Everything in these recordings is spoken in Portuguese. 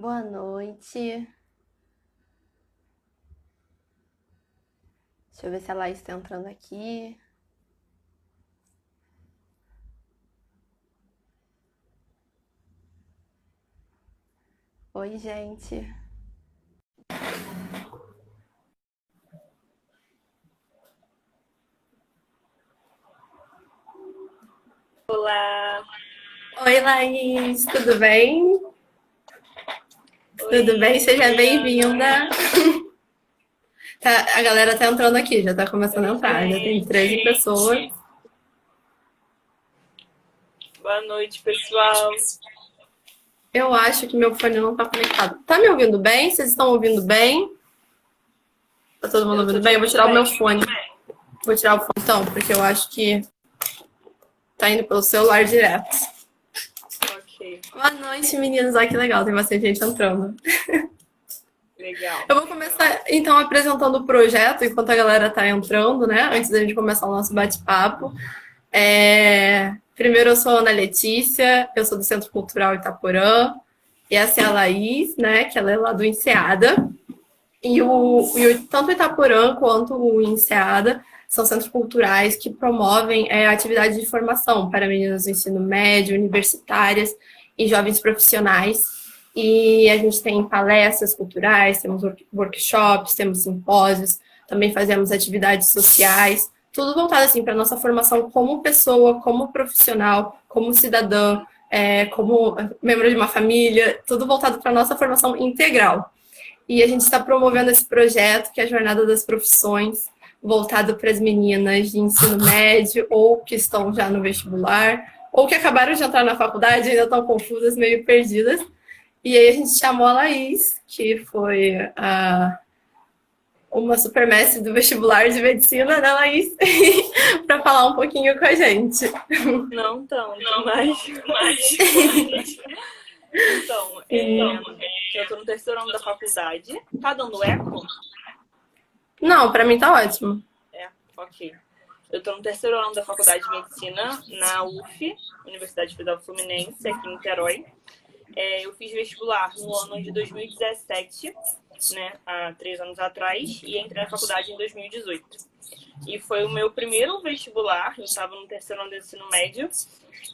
Boa noite. Deixa eu ver se a Laís está entrando aqui. Oi, gente. Olá! Oi, Laís, tudo bem? Tudo bem? Oi, Seja Ana! bem-vinda. Tá, a galera tá entrando aqui, já tá começando a Oi, entrar. Já tem 13 gente! pessoas. Boa noite, pessoal! Eu acho que meu fone não tá conectado. Tá me ouvindo bem? Vocês estão ouvindo bem? Tá todo mundo Eu tô ouvindo te bem? Eu vou ouvindo tirar o meu bem. fone. Vou tirar o fone então, porque eu acho que tá indo pelo celular direto. Ok, Boa noite, meninos. Olha que legal, tem bastante gente entrando. legal. Eu vou começar, então, apresentando o projeto enquanto a galera está entrando, né? Antes da gente começar o nosso bate-papo. Primeiro, eu sou a Ana Letícia, eu sou do Centro Cultural Itaporã. E essa é a Laís, né? Que ela é lá do INSEADA. Tanto o Itaporã quanto o INSEADA são centros culturais que promovem atividades de formação para meninas do ensino médio, universitárias e jovens profissionais. E a gente tem palestras culturais, temos workshops, temos simpósios, também fazemos atividades sociais, tudo voltado assim para a nossa formação como pessoa, como profissional, como cidadã, como membro de uma família, tudo voltado para a nossa formação integral. E a gente está promovendo esse projeto, que é a Jornada das Profissões, voltado para as meninas de ensino médio, ou que estão já no vestibular, ou que acabaram de entrar na faculdade e ainda estão confusas, meio perdidas. E aí a gente chamou a Laís, que foi uma supermestre do vestibular de medicina, né, Laís? Para falar um pouquinho com a gente. Não tanto, mas Então, Sim. eu tô no terceiro ano da faculdade. Tá dando eco? Não, para mim tá ótimo. É, ok. Eu tô no terceiro ano da faculdade de medicina na UF, Universidade Federal Fluminense, aqui em Niterói. Eu fiz vestibular no ano de 2017, né, há 3 anos atrás, e entrei na faculdade em 2018. E foi o meu primeiro vestibular, eu estava no terceiro ano do ensino médio,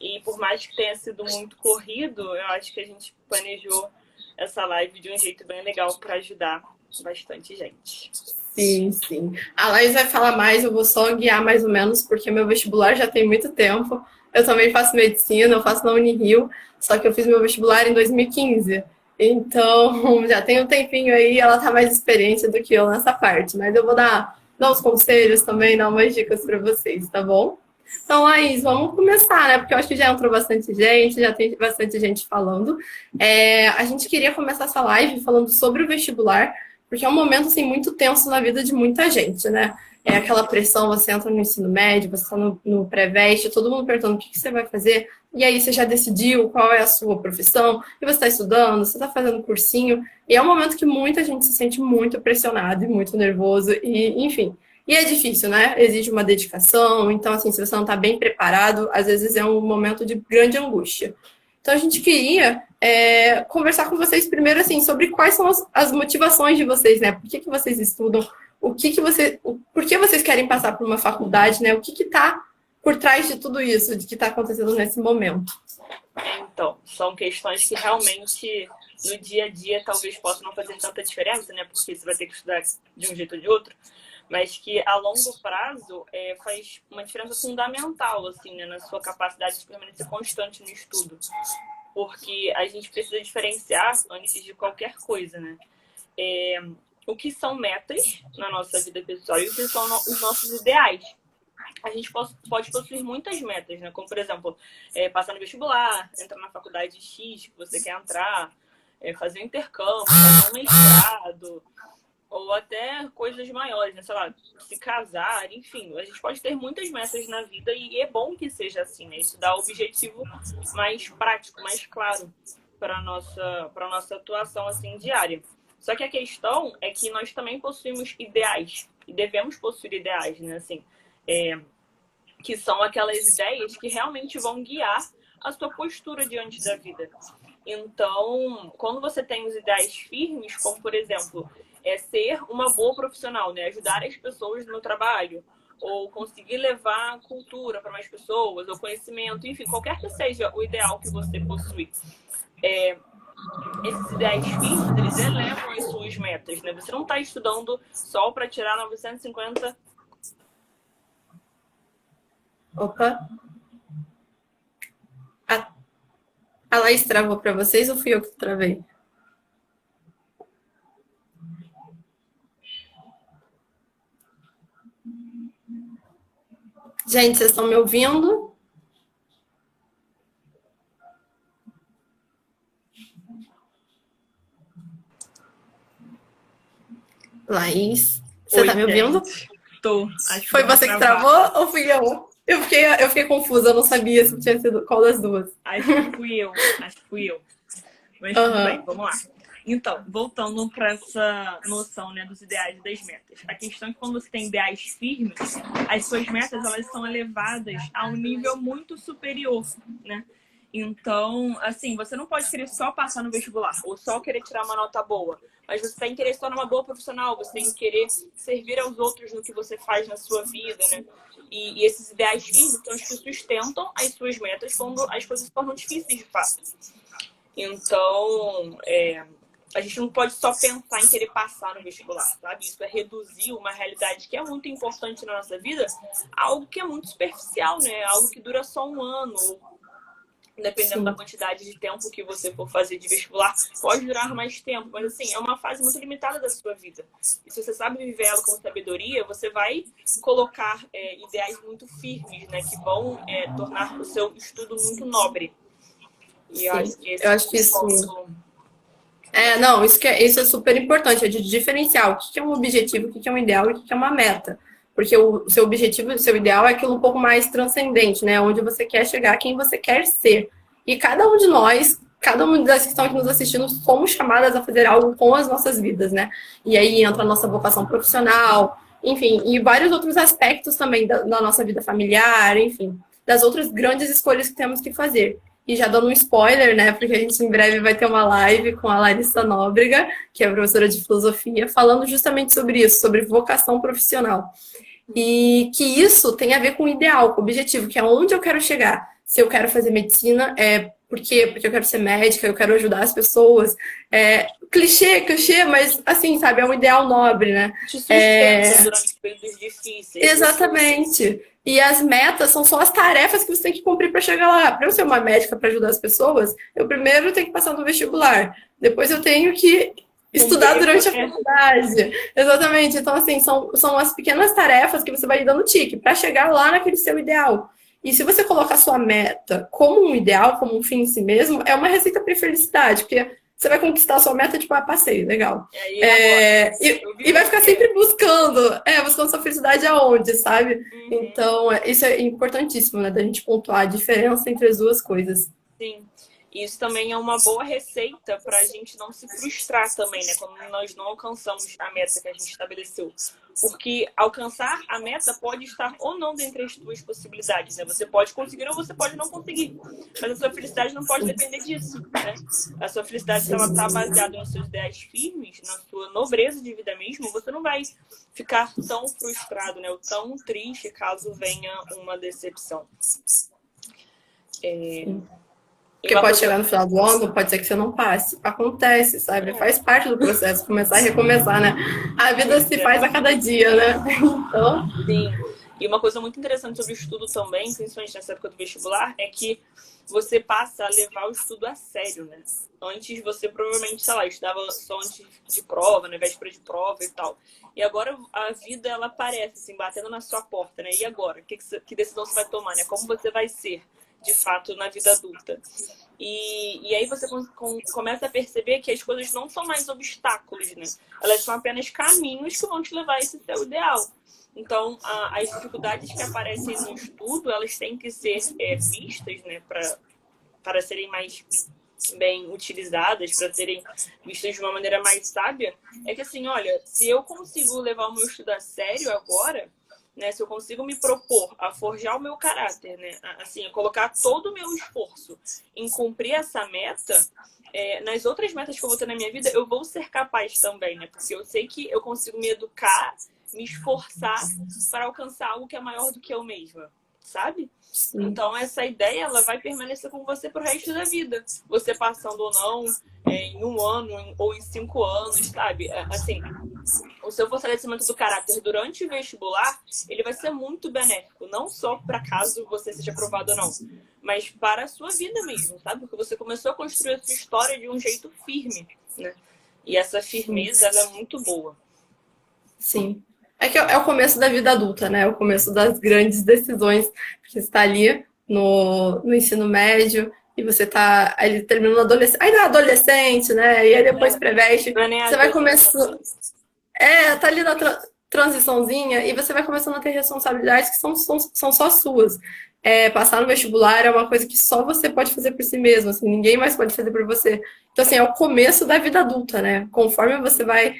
e por mais que tenha sido muito corrido, eu acho que a gente planejou essa live de um jeito bem legal para ajudar bastante gente. Sim, sim. A Laís vai falar mais, eu vou só guiar mais ou menos, porque meu vestibular já tem muito tempo. Eu também faço medicina, eu faço na Unirio, só que eu fiz meu vestibular em 2015. Então, já tem um tempinho aí, ela tá mais experiente do que eu nessa parte. Mas eu vou dar uns conselhos também, dar umas dicas para vocês, tá bom? Então, Laís, vamos começar, né? Porque eu acho que já entrou bastante gente, já tem bastante gente falando. A gente queria começar essa live falando sobre o vestibular, porque é um momento assim, muito tenso na vida de muita gente, né? É aquela pressão, você entra no ensino médio, você está no pré-veste, todo mundo perguntando o que você vai fazer, e aí você já decidiu qual é a sua profissão, e você está estudando, você está fazendo cursinho, e é um momento que muita gente se sente muito pressionado e muito nervoso, e enfim. E é difícil, né? Exige uma dedicação, então assim, se você não está bem preparado, às vezes é um momento de grande angústia. Então a gente queria conversar com vocês primeiro assim sobre quais são as motivações de vocês, né? Por que vocês estudam? Por que vocês querem passar por uma faculdade, né? O que está por trás de tudo isso, de que está acontecendo nesse momento? Então, são questões que realmente no dia a dia talvez possam não fazer tanta diferença, né? Porque você vai ter que estudar de um jeito ou de outro, mas que a longo prazo faz uma diferença fundamental, assim, né? Na sua capacidade de permanecer constante no estudo. Porque a gente precisa diferenciar antes de qualquer coisa, né? O que são metas na nossa vida pessoal e o que são os nossos ideais. A gente pode possuir muitas metas, né? Como, por exemplo, passar no vestibular, entrar na faculdade X que você quer entrar, fazer um intercâmbio, fazer um mestrado, ou até coisas maiores, né? Sei lá, se casar, enfim. A gente pode ter muitas metas na vida e é bom que seja assim, né? Isso dá o objetivo mais prático, mais claro para nossa atuação assim diária. Só que a questão é que nós também possuímos ideais e devemos possuir ideais, né? Assim, que são aquelas ideias que realmente vão guiar a sua postura diante da vida. Então, quando você tem os ideais firmes, como por exemplo, ser uma boa profissional, né? Ajudar as pessoas no trabalho, ou conseguir levar cultura para mais pessoas, ou conhecimento, enfim, qualquer que seja o ideal que você possui. Esses ideais firmes, eles elevam as suas metas, né? Você não está estudando só para tirar 950. Opa! A Laís travou para vocês ou fui eu que travei? Gente, vocês estão me ouvindo? Laís, você tá me ouvindo? Tô. Foi você que travou ou fui eu? Eu fiquei confusa, eu não sabia se tinha sido qual das duas. Acho que fui eu. Mas tudo bem, vamos lá. Então, voltando para essa noção, né, dos ideais e das metas. A questão é que quando você tem ideais firmes, as suas metas elas são elevadas a um nível muito superior, né? Então, assim, você não pode querer só passar no vestibular ou só querer tirar uma nota boa, mas você tem que querer se tornar uma boa profissional, você tem que querer servir aos outros no que você faz na sua vida, né? E esses ideais firmes são os que sustentam as suas metas quando as coisas se tornam difíceis de fato. Então, a gente não pode só pensar em querer passar no vestibular, sabe? Isso é reduzir uma realidade que é muito importante na nossa vida a algo que é muito superficial, né? Algo que dura só um ano, dependendo da quantidade de tempo que você for fazer de vestibular, pode durar mais tempo, mas assim, é uma fase muito limitada da sua vida. E se você sabe viver ela com sabedoria, você vai colocar ideais muito firmes, né? Que vão tornar o seu estudo muito nobre. E eu acho que isso... Não, isso é super importante, é de diferenciar o que é um objetivo, o que é um ideal e o que é uma meta. Porque o seu objetivo, o seu ideal é aquilo um pouco mais transcendente, né? Onde você quer chegar, quem você quer ser. E cada um de nós, cada uma das que estão aqui nos assistindo, somos chamadas a fazer algo com as nossas vidas, né? E aí entra a nossa vocação profissional, enfim, e vários outros aspectos também da nossa vida familiar, enfim, das outras grandes escolhas que temos que fazer. E já dando um spoiler, né? Porque a gente em breve vai ter uma live com a Larissa Nóbrega, que é professora de filosofia, falando justamente sobre isso, sobre vocação profissional. E que isso tem a ver com o ideal, com o objetivo, que é onde eu quero chegar. Se eu quero fazer medicina, por quê? Porque eu quero ser médica, eu quero ajudar as pessoas. Clichê, mas assim, sabe, é um ideal nobre, né? Te sustenta durante períodos difíceis. Exatamente. E as metas são só as tarefas que você tem que cumprir para chegar lá. Para eu ser uma médica para ajudar as pessoas, eu primeiro tenho que passar no vestibular. Depois eu tenho que estudar durante a faculdade. Exatamente. Então, assim, são as pequenas tarefas que você vai dando tique para chegar lá naquele seu ideal. E se você colocar sua meta como um ideal, como um fim em si mesmo, é uma receita para felicidade, porque você vai conquistar a sua meta, tipo, passeio, legal. E vai ficar sempre buscando sua felicidade aonde, sabe? Uhum. Então, isso é importantíssimo, né? Da gente pontuar a diferença entre as duas coisas. Sim. Isso também é uma boa receita para a gente não se frustrar também, né? Quando nós não alcançamos a meta que a gente estabeleceu. Porque alcançar a meta pode estar ou não dentre as tuas possibilidades, né? Você pode conseguir ou você pode não conseguir. Mas a sua felicidade não pode depender disso, né? A sua felicidade, se ela está baseada nos seus ideais firmes, na sua nobreza de vida mesmo, você não vai ficar tão frustrado, né? Ou tão triste caso venha uma decepção. Porque pode chegar no final do ano, pode ser que você não passe. Acontece, sabe? Faz parte do processo, começar e recomeçar, né? A vida se faz a cada dia, né? Então... Sim. E uma coisa muito interessante sobre o estudo também, principalmente nessa época do vestibular, é que você passa a levar o estudo a sério, né? Antes você provavelmente, sei lá, estudava só antes de prova, né? Véspera de prova e tal. E agora a vida, ela aparece, assim, batendo na sua porta, né? E agora? Que decisão você vai tomar, né? Como você vai ser, de fato, na vida adulta? E aí você começa a perceber que as coisas não são mais obstáculos, né? Elas são apenas caminhos que vão te levar a esse seu ideal. Então, as dificuldades que aparecem no estudo, elas têm que ser vistas, né, para serem mais bem utilizadas, para serem vistas de uma maneira mais sábia. É que assim, olha, se eu consigo levar o meu estudo a sério agora, né, se eu consigo me propor a forjar o meu caráter, né, assim, a colocar todo o meu esforço em cumprir essa meta, nas outras metas que eu vou ter na minha vida, eu vou ser capaz também, né? Porque eu sei que eu consigo me educar, me esforçar para alcançar algo que é maior do que eu mesma, sabe? Sim. Então, essa ideia, ela vai permanecer com você pro resto da vida. Você passando ou não, em 1 ano ou em 5 anos, sabe? Assim, o seu fortalecimento do caráter durante o vestibular, ele vai ser muito benéfico. Não só para caso você seja aprovado ou não, mas para a sua vida mesmo, sabe? Porque você começou a construir a sua história de um jeito firme, né? E essa firmeza, ela é muito boa. Sim. É que é o começo da vida adulta, né? É o começo das grandes decisões, porque você está ali no ensino médio e você está ali terminando adolescente, ainda é adolescente, né? E aí depois pré-veste, Não é nem você vai adolescente. começando, tá ali na transiçãozinha e você vai começando a ter responsabilidades que são só suas. Passar no vestibular é uma coisa que só você pode fazer por si mesmo, assim, ninguém mais pode fazer por você. Então, assim, é o começo da vida adulta, né? Conforme você vai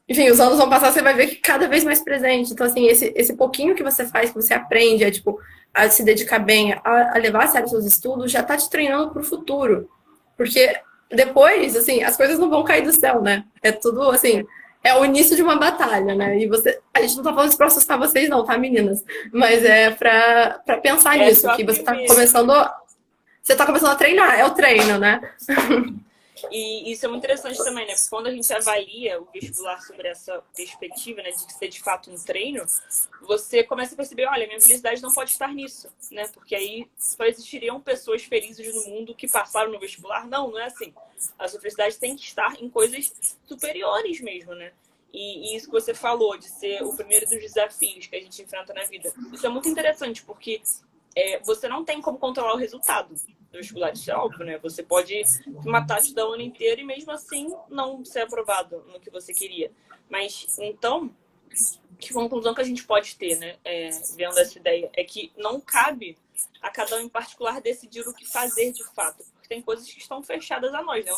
enfim, os anos vão passar, você vai ver que cada vez mais presente. Então, assim, esse pouquinho que você faz, que você aprende, tipo, a se dedicar bem, a levar a sério seus estudos, já tá te treinando pro futuro. Porque depois, assim, as coisas não vão cair do céu, né? É tudo, assim, é o início de uma batalha, né? E a gente não tá falando isso pra assustar vocês, não, tá, meninas? Mas é pra pensar nisso, que você tá começando a treinar, é o treino, né? E isso é muito interessante também, né? Porque quando a gente avalia o vestibular sobre essa perspectiva, né, de ser de fato um treino, você começa a perceber, olha, minha felicidade não pode estar nisso, né? Porque aí só existiriam pessoas felizes no mundo que passaram no vestibular. Não é assim. A sua felicidade tem que estar em coisas superiores mesmo, né? E isso que você falou, de ser o primeiro dos desafios que a gente enfrenta na vida. Isso é muito interessante, porque você não tem como controlar o resultado do vestibular, isso é óbvio, né? Você pode matar a o ano inteiro e mesmo assim não ser aprovado no que você queria. Mas, então, que conclusão que a gente pode ter, né? Vendo essa ideia, é que não cabe a cada um em particular decidir o que fazer de fato. Porque tem coisas que estão fechadas a nós, né?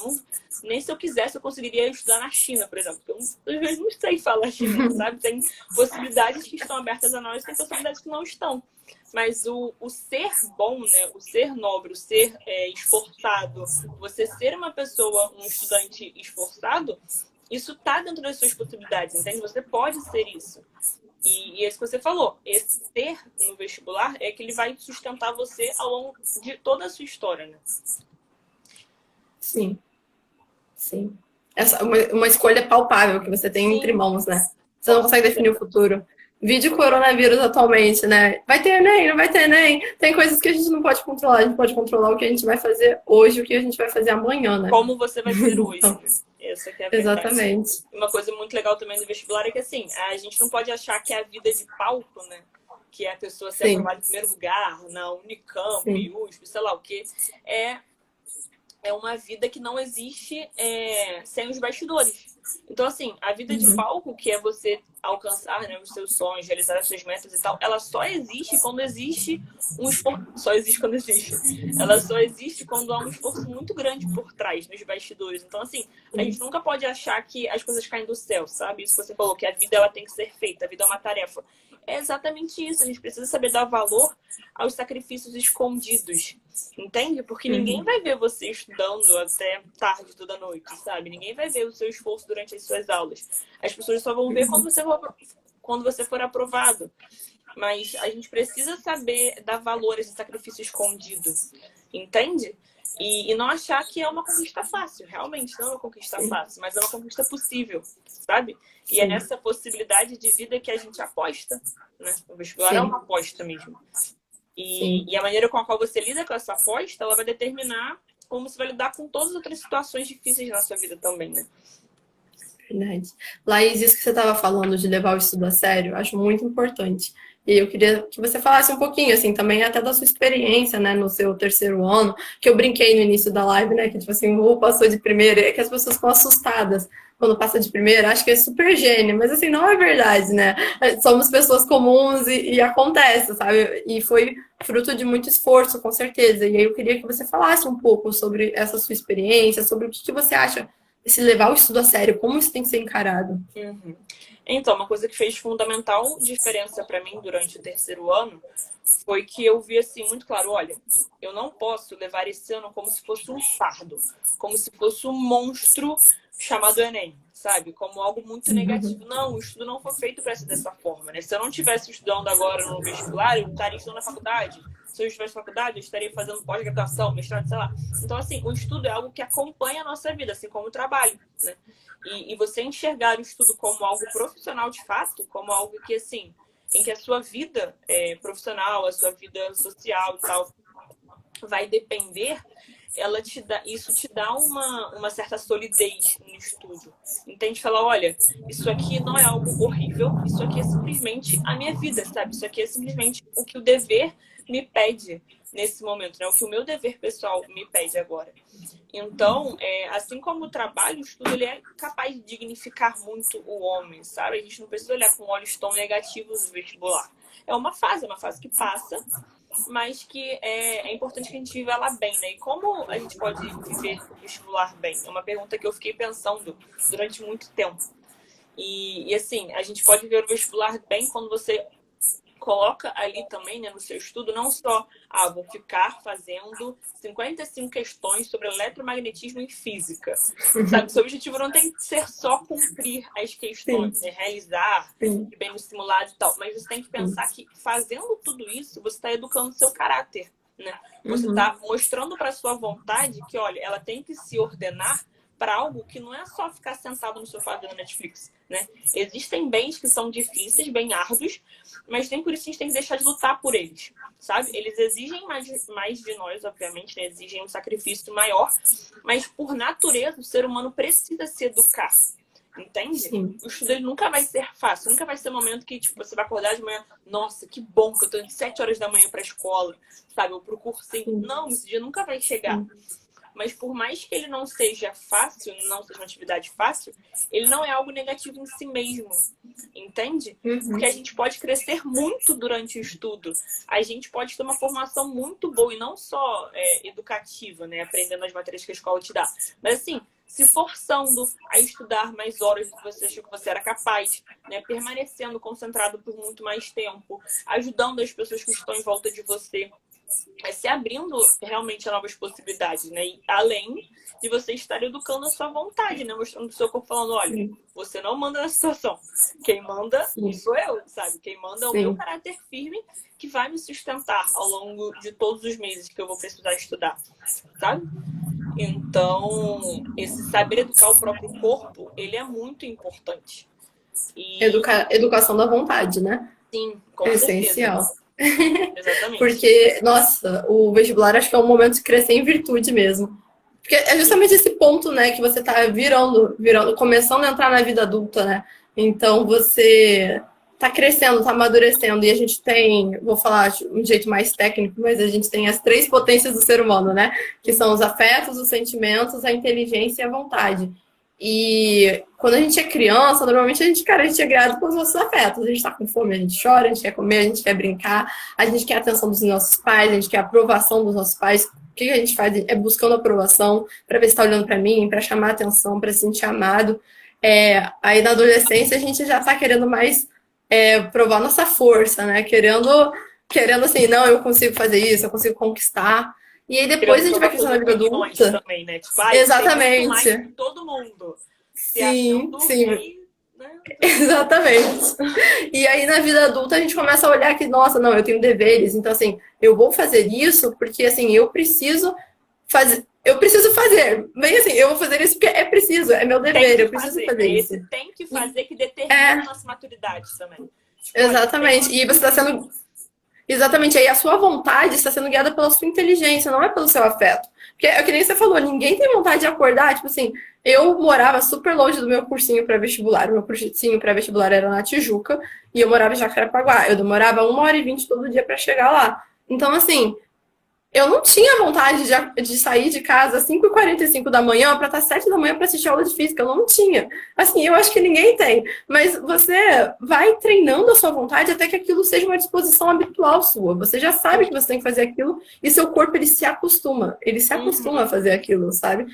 Nem se eu quisesse eu conseguiria estudar na China, por exemplo. Porque eu não sei falar chinês, sabe? Tem possibilidades que estão abertas a nós, tem possibilidades que não estão. Mas o ser bom, né? O ser nobre, o ser esforçado, você ser uma pessoa, um estudante esforçado, isso está dentro das suas possibilidades, entende? Você pode ser isso. E é isso que você falou. Esse ter no vestibular é que ele vai sustentar você ao longo de toda a sua história, né? Sim. Sim. Essa uma escolha palpável que você tem entre mãos, né? Você não consegue definir o futuro. Vídeo coronavírus atualmente, né? Vai ter Enem, não vai ter Enem. Tem coisas que a gente não pode controlar. A gente pode controlar o que a gente vai fazer hoje, o que a gente vai fazer amanhã, né? Como você vai ser hoje. Então, essa que é a verdade. exatamente. Uma coisa muito legal também do vestibular é que, assim, a gente não pode achar que é a vida de palco, né? Que é a pessoa ser aprovada em primeiro lugar, na Unicamp, USP, sei lá o quê. É uma vida que não existe sem os bastidores. Então, assim, a vida de palco, que é você alcançar, né, os seus sonhos, realizar as suas metas e tal, ela só existe quando existe um esforço. Só existe quando existe. Ela só existe quando há um esforço muito grande por trás, nos bastidores. Então, assim, a gente nunca pode achar que as coisas caem do céu, sabe? Isso que você falou, que a vida ela tem que ser feita, a vida é uma tarefa. É exatamente isso. A gente precisa saber dar valor aos sacrifícios escondidos. Entende? Porque ninguém vai ver você estudando até tarde toda noite, sabe? Ninguém vai ver o seu esforço durante as suas aulas. As pessoas só vão ver quando você for aprovado. Mas a gente precisa saber dar valor a esse sacrifício escondido. Entende? E não achar que é uma conquista fácil. Realmente não é uma conquista fácil, mas é uma conquista possível, sabe? E é nessa possibilidade de vida que a gente aposta, né? O vestibular é uma aposta mesmo. E a maneira com a qual você lida com essa aposta, ela vai determinar como você vai lidar com todas as outras situações difíceis na sua vida também, né? Verdade. Laís, isso que você estava falando de levar o estudo a sério, eu acho muito importante. E eu queria que você falasse um pouquinho, assim, também até da sua experiência, né, no seu terceiro ano, que eu brinquei no início da live, né, que tipo assim, o passou de primeira, é que as pessoas ficam assustadas quando passa de primeira, acho que é super gênio, mas assim, não é verdade, né? Somos pessoas comuns e acontece, sabe? E foi fruto de muito esforço, com certeza. E aí eu queria que você falasse um pouco sobre essa sua experiência, sobre o que você acha se levar o estudo a sério, como isso tem que ser encarado. Uhum. Então, uma coisa que fez fundamental diferença para mim durante o terceiro ano foi que eu vi assim muito claro, olha, eu não posso levar esse ano como se fosse um fardo, como se fosse um monstro chamado Enem, sabe? Como algo muito negativo. Não, o estudo não foi feito para ser dessa forma, né? Se eu não estivesse estudando agora no vestibular, eu estaria estudando na faculdade. Se eu estivesse na faculdade, eu estaria fazendo pós-graduação, mestrado, sei lá. Então, assim, o estudo é algo que acompanha a nossa vida, assim como o trabalho, né? E você enxergar o estudo como algo profissional de fato, como algo que, assim, em que a sua vida profissional, a sua vida social e tal, vai depender, isso te dá uma certa solidez no estudo. Entende? Falar, olha, isso aqui não é algo horrível, isso aqui é simplesmente a minha vida, sabe? Isso aqui é simplesmente o que o dever me pede nesse momento, né? O que o meu dever pessoal me pede agora. Então, assim como o trabalho, o estudo ele é capaz de dignificar muito o homem, sabe? A gente não precisa olhar com olhos tão negativos o vestibular. É uma fase que passa, mas que é importante que a gente viva ela bem, né? E como a gente pode viver o vestibular bem? É uma pergunta que eu fiquei pensando durante muito tempo. E assim, a gente pode viver o vestibular bem quando você coloca ali também, né, no seu estudo, não só, vou ficar fazendo 55 questões sobre eletromagnetismo e física. Sabe, seu objetivo não tem que ser só cumprir as questões, né, realizar, bem no simulado e tal, mas você tem que pensar que fazendo tudo isso, você está educando o seu caráter, né? Você está mostrando para sua vontade que, olha, ela tem que se ordenar para algo que não é só ficar sentado no sofá vendo Netflix, né? Existem bens que são difíceis, bem árduos, mas nem por isso a gente tem que deixar de lutar por eles, sabe? Eles exigem mais de nós, obviamente, né? Exigem um sacrifício maior, mas por natureza o ser humano precisa se educar, entende? Sim. O estudo ele nunca vai ser fácil, nunca vai ser um momento que tipo, você vai acordar de manhã, nossa, que bom que eu tô indo 7 horas da manhã para a escola, sabe? Ou pro cursinho. Não, esse dia nunca vai chegar. Mas por mais que ele não seja fácil, não seja uma atividade fácil, ele não é algo negativo em si mesmo, entende? Porque a gente pode crescer muito durante o estudo. A gente pode ter uma formação muito boa, e não só educativa, né? Aprendendo as matérias que a escola te dá. Mas assim, se forçando a estudar mais horas do que você achou que você era capaz, né? Permanecendo concentrado por muito mais tempo, ajudando as pessoas que estão em volta de você. Se abrindo realmente a novas possibilidades, né? E além de você estar educando a sua vontade, né? Mostrando o seu corpo falando, olha, você não manda na situação. Quem manda sou eu, sabe? Quem manda é o meu caráter firme que vai me sustentar ao longo de todos os meses que eu vou precisar estudar, sabe? Então, esse saber educar o próprio corpo, ele é muito importante. E... Educação da vontade, né? Sim, com certeza. Essencial. Exatamente. Porque, nossa, o vestibular acho que é um momento de crescer em virtude mesmo. Porque é justamente esse ponto, né, que você tá virando, começando a entrar na vida adulta, né? Então você tá crescendo, tá amadurecendo, e a gente tem, vou falar de um jeito mais técnico, mas a gente tem as 3 potências do ser humano, né? Que são os afetos, os sentimentos, a inteligência e a vontade. E quando a gente é criança, normalmente a gente é criado com os nossos afetos. A gente tá com fome, a gente chora, a gente quer comer, a gente quer brincar, a gente quer a atenção dos nossos pais, a gente quer a aprovação dos nossos pais. O que a gente faz é buscando aprovação para ver se está olhando para mim, para chamar atenção, para se sentir amado. Aí na adolescência a gente já está querendo mais provar nossa força, né? Querendo assim, não, eu consigo fazer isso, eu consigo conquistar. E aí depois a gente vai crescendo na vida adulta. Também, né? Tipo, exatamente. Mais que todo mundo. Sim. Né? Exatamente. E aí na vida adulta a gente começa a olhar que, nossa, não, eu tenho deveres, então assim, eu vou fazer isso porque assim, eu preciso fazer. Bem assim, eu vou fazer isso porque é preciso, é meu dever, eu preciso fazer isso. Esse tem que fazer que determina a nossa maturidade também. Tipo, exatamente. E você está sendo... Exatamente, aí a sua vontade está sendo guiada pela sua inteligência, não é pelo seu afeto. Porque é o que nem você falou, ninguém tem vontade de acordar, tipo assim, eu morava super longe do meu cursinho pré-vestibular, o meu cursinho pré-vestibular era na Tijuca, e eu morava em Jacarepaguá, eu demorava 1h20 todo dia para chegar lá. Então, assim, Eu não tinha vontade de sair de casa às 5h45 da manhã para estar às 7 da manhã para assistir aula de física. Eu não tinha. Assim, eu acho que ninguém tem. Mas você vai treinando a sua vontade até que aquilo seja uma disposição habitual sua. Você já sabe que você tem que fazer aquilo e seu corpo, ele se acostuma. Ele se acostuma a fazer aquilo, sabe?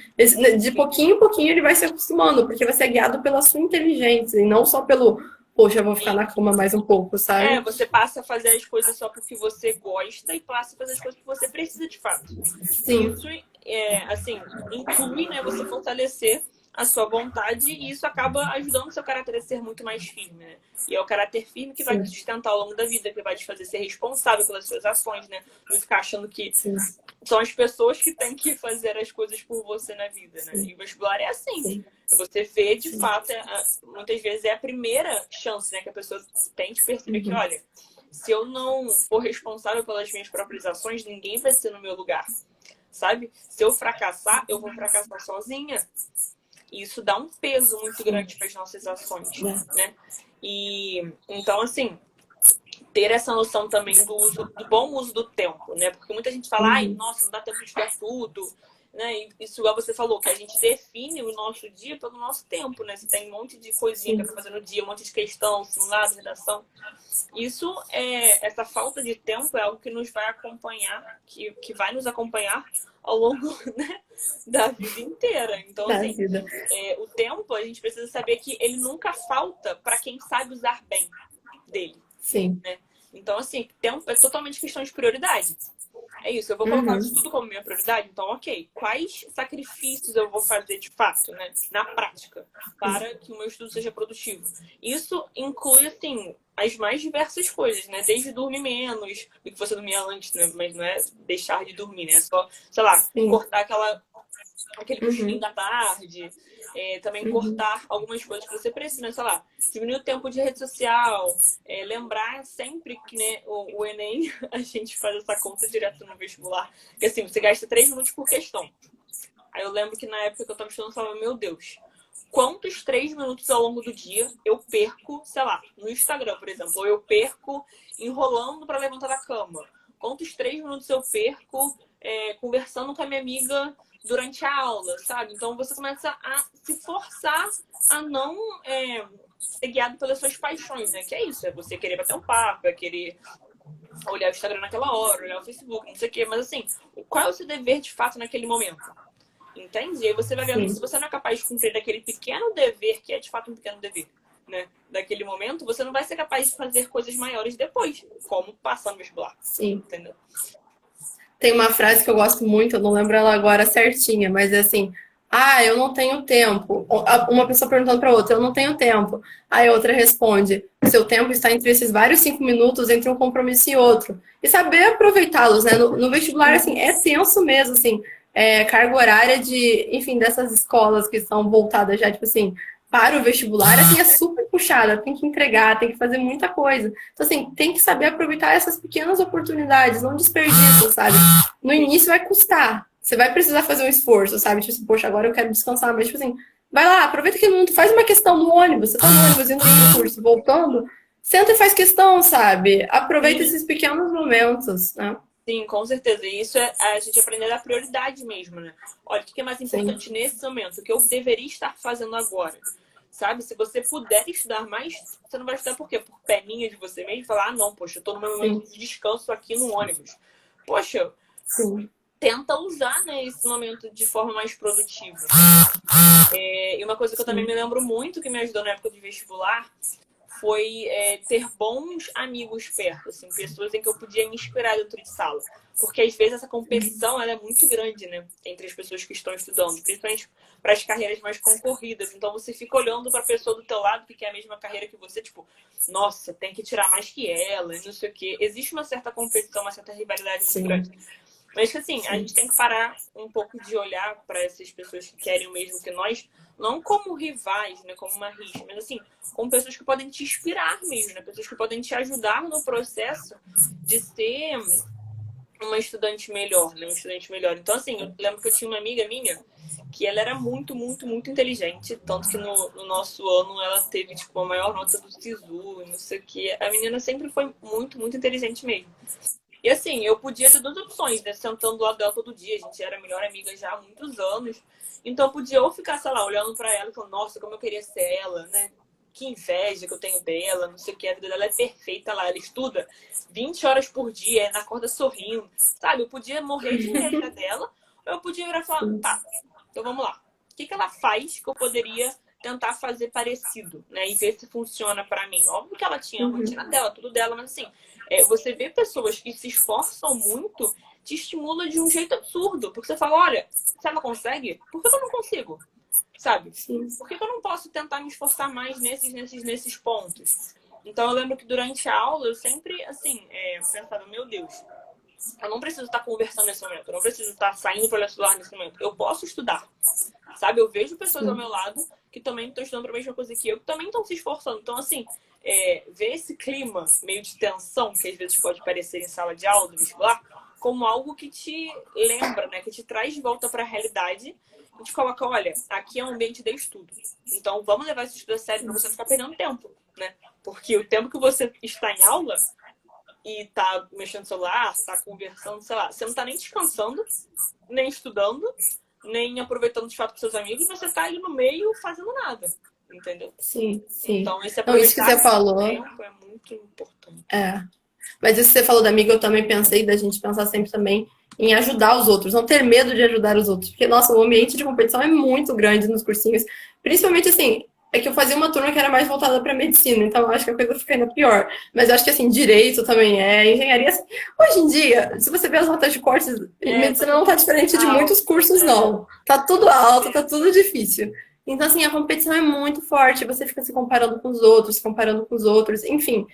De pouquinho em pouquinho ele vai se acostumando, porque vai ser guiado pela sua inteligência e não só pelo, poxa, eu vou ficar na cama mais um pouco, sabe? Você passa a fazer as coisas só porque você gosta e passa a fazer as coisas porque você precisa de fato. Sim. Isso, assim, inclui, né, você fortalecer a sua vontade e isso acaba ajudando o seu caráter a ser muito mais firme, né? E é o caráter firme que vai te sustentar ao longo da vida, que vai te fazer ser responsável pelas suas ações, né? Não ficar achando que são as pessoas que têm que fazer as coisas por você na vida, né? E o vestibular é assim. Você vê, de fato, muitas vezes é a primeira chance, né, que a pessoa tem de perceber que, olha, se eu não for responsável pelas minhas próprias ações, ninguém vai ser no meu lugar, sabe? Se eu fracassar, eu vou fracassar sozinha. E isso dá um peso muito grande para as nossas ações, né? E então, assim, ter essa noção também do bom uso do tempo, né? Porque muita gente fala, ai, nossa, não dá tempo de estudar tudo, né? E isso, igual você falou, que a gente define o nosso dia pelo nosso tempo, né? Você tem um monte de coisinha para fazer no dia, um monte de questão, simulado, redação. Isso essa falta de tempo é algo que nos vai acompanhar, que vai nos acompanhar ao longo, né, da vida inteira. Então, assim, o tempo, a gente precisa saber que ele nunca falta para quem sabe usar bem dele. Sim. Né? Então, assim, tempo é totalmente questão de prioridade. É isso, eu vou colocar isso tudo como minha prioridade, então, ok. Quais sacrifícios eu vou fazer de fato, né, na prática, para que o meu estudo seja produtivo? Isso inclui, assim, as mais diversas coisas, né? Desde dormir menos do que você dormia antes, né? Mas não é deixar de dormir, né? É só, sei lá, cortar aquele cochilinho da tarde, também cortar algumas coisas que você precisa, né? Sei lá, diminuir o tempo de rede social, lembrar sempre que, né, o Enem, a gente faz essa conta direto no vestibular, que assim, você gasta 3 minutos por questão. Aí eu lembro que na época que eu tava estudando, eu falava, meu Deus, quantos 3 minutos ao longo do dia eu perco, sei lá, no Instagram, por exemplo, ou eu perco enrolando para levantar da cama? Quantos 3 minutos eu perco conversando com a minha amiga durante a aula, sabe? Então você começa a se forçar a não ser guiado pelas suas paixões, né? Que é isso, é você querer bater um papo, é querer olhar o Instagram naquela hora, olhar o Facebook, não sei o quê. Mas assim, qual é o seu dever de fato naquele momento? Entende? E aí você vai vendo que se você não é capaz de cumprir aquele pequeno dever, que é de fato um pequeno dever, né? Daquele momento, você não vai ser capaz de fazer coisas maiores depois, como passar no vestibular. Sim. Entendeu? Tem uma frase que eu gosto muito, eu não lembro ela agora certinha, mas é assim: ah, eu não tenho tempo. Uma pessoa perguntando para outra, eu não tenho tempo. Aí a outra responde: seu tempo está entre esses vários 5 minutos entre um compromisso e outro. E saber aproveitá-los, né? No vestibular, assim, é tenso mesmo, assim, carga horária enfim, dessas escolas que são voltadas já, tipo assim, para o vestibular, assim, é super puxada, tem que entregar, tem que fazer muita coisa. Então, assim, tem que saber aproveitar essas pequenas oportunidades, não desperdiça, sabe? No início vai custar, você vai precisar fazer um esforço, sabe? Tipo assim, poxa, agora eu quero descansar, mas, tipo assim, vai lá, aproveita que não faz uma questão no ônibus, você tá no ônibus indo no curso, voltando, senta e faz questão, sabe? Aproveita esses pequenos momentos, né? Sim, com certeza. E isso é a gente aprender a dar prioridade mesmo, né? Olha, o que é mais importante nesse momento? O que eu deveria estar fazendo agora? Sabe? Se você puder estudar mais, você não vai estudar por quê? Por peninha de você mesmo? Falar, ah, não, poxa, eu tô no meu momento de descanso aqui no ônibus. Poxa, tenta usar, né, esse momento de forma mais produtiva. E uma coisa que eu também me lembro muito que me ajudou na época de vestibular foi ter bons amigos perto, assim, pessoas em que eu podia me inspirar dentro de sala. Porque às vezes essa competição ela é muito grande, né, entre as pessoas que estão estudando, principalmente para as carreiras mais concorridas. Então você fica olhando para a pessoa do teu lado que quer a mesma carreira que você, tipo, nossa, tem que tirar mais que ela, não sei o quê. Existe uma certa competição, uma certa rivalidade muito grande. Mas que assim, a gente tem que parar um pouco de olhar para essas pessoas que querem o mesmo que nós, não como rivais, né, como uma rixa, mas assim, como pessoas que podem te inspirar mesmo, né, pessoas que podem te ajudar no processo de ser uma estudante melhor, né, um estudante melhor. Então assim, eu lembro que eu tinha uma amiga minha que ela era muito, muito, muito inteligente, tanto que no nosso ano ela teve tipo a maior nota do SISU, não sei o que. A menina sempre foi muito, muito inteligente mesmo. E assim, eu podia ter duas opções, né? Sentando do lado dela todo dia, a gente era melhor amiga já há muitos anos. Então eu podia ou ficar, sei lá, olhando pra ela e falando, nossa, como eu queria ser ela, né? Que inveja que eu tenho dela, não sei o que, a vida dela é perfeita lá, ela estuda 20 horas por dia, ela acorda sorrindo, sabe? Eu podia morrer de inveja dela, ou eu podia virar e falar, Sim. tá, então vamos lá. O que ela faz que eu poderia tentar fazer parecido, né? E ver se funciona pra mim. Óbvio que ela tinha a rotina Uhum. dela, tudo dela, mas assim, você vê pessoas que se esforçam muito, te estimula de um jeito absurdo. Porque você fala, olha, se ela consegue, por que eu não consigo? Sabe? Sim. Por que eu não posso tentar me esforçar mais nesses pontos? Então eu lembro que durante a aula eu sempre, assim, pensava, meu Deus, eu não preciso estar conversando nesse momento, eu não preciso estar saindo para o celular nesse momento. Eu posso estudar, sabe? Eu vejo pessoas ao Sim. meu lado que também estão estudando para a mesma coisa que eu, que também estão se esforçando. Então, assim, ver esse clima meio de tensão, que às vezes pode parecer em sala de aula, do vestibular, como algo que te lembra, né? Que te traz de volta para a realidade e te coloca, olha, aqui é um ambiente de estudo. Então, vamos levar esse estudo a sério para você não ficar perdendo tempo, né? Porque o tempo que você está em aula e tá mexendo no celular, tá conversando, sei lá, você não tá nem descansando, nem estudando, nem aproveitando de fato com seus amigos, você tá ali no meio fazendo nada, entendeu? Sim. Sim. Então, esse Então, isso que aproveitar você esse falou, tempo é muito importante. é. Mas isso que você falou da amiga, eu também pensei, da gente pensar sempre também em ajudar os outros, não ter medo de ajudar os outros. Porque, nossa, o ambiente de competição é muito grande nos cursinhos. Principalmente, assim, é que eu fazia uma turma que era mais voltada para medicina, então eu acho que a coisa fica ainda pior. Mas eu acho que, assim, direito também é, engenharia. Hoje em dia, se você vê as notas de cortes, Tá medicina não tá tudo diferente de muitos alto. cursos, não. Tá tudo alto, tá tudo difícil. Então, assim, a competição é muito forte, você fica se comparando com os outros, se comparando com os outros, enfim.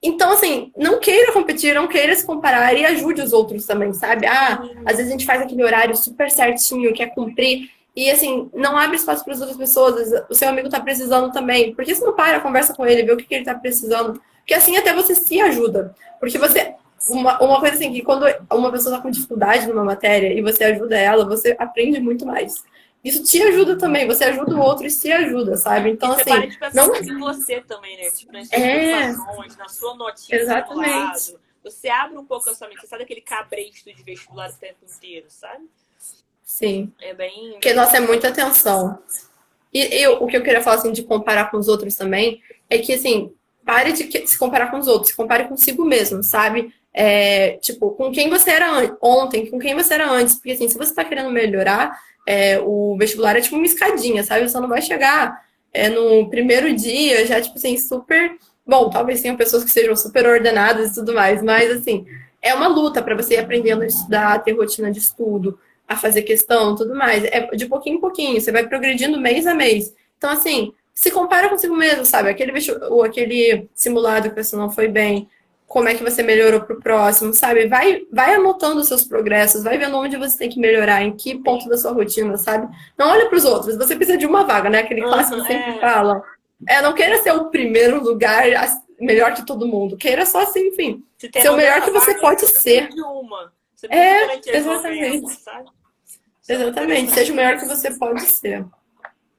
Então, assim, não queira competir, não queira se comparar e ajude os outros também, sabe? Ah, às Sim. vezes a gente faz aquele horário super certinho, quer cumprir, e assim, não abre espaço para as outras pessoas, o seu amigo tá precisando também. Por que você não para, conversa com ele, vê o que ele tá precisando? Porque assim até você se ajuda. Porque você. Uma coisa assim, que quando uma pessoa tá com dificuldade numa matéria e você ajuda ela, você aprende muito mais. Isso te ajuda também, você ajuda o outro e se ajuda, sabe? E Então, você para assim, de pensar não. muito em você também, né? Tipo, nas suas É, preocupações, na sua notinha de exatamente. simulado. Você abre um pouco a sua mente. Você sai daquele cabresto de vestibular o tempo inteiro, sabe? Sim. É bem, Porque, bem nossa, é muita interessante. atenção. E eu, o que eu queria falar, assim, de comparar com os outros também, é que, assim, pare de se comparar com os outros, se compare consigo mesmo, sabe? É, tipo, com quem você era ontem, com quem você era antes. Porque, assim, se você tá querendo melhorar, o vestibular é tipo uma escadinha, sabe? Você não vai chegar no primeiro dia já, tipo assim, super. Bom, talvez tenham pessoas que sejam super ordenadas e tudo mais, mas, assim, é uma luta para você ir aprendendo a estudar, a ter rotina de estudo, a fazer questão, tudo mais. É de pouquinho em pouquinho, você vai progredindo mês a mês. Então, assim, se compara consigo mesmo, sabe? Aquele simulado que você não foi bem, como é que você melhorou pro próximo, sabe? Vai anotando os seus progressos, vai vendo onde você tem que melhorar, em que ponto Sim. da sua rotina, sabe? Não olha para os outros, você precisa de uma vaga, né? Aquele clássico Uhum, que sempre fala. Não queira ser o primeiro lugar melhor que todo mundo. Queira só assim, enfim, se tem ser o melhor 90 que você vagas, pode você precisa ser. de uma. Você precisa garantir as 90, Exatamente. sabe? Isso é muito Exatamente. Seja o interessante. melhor que você pode ser,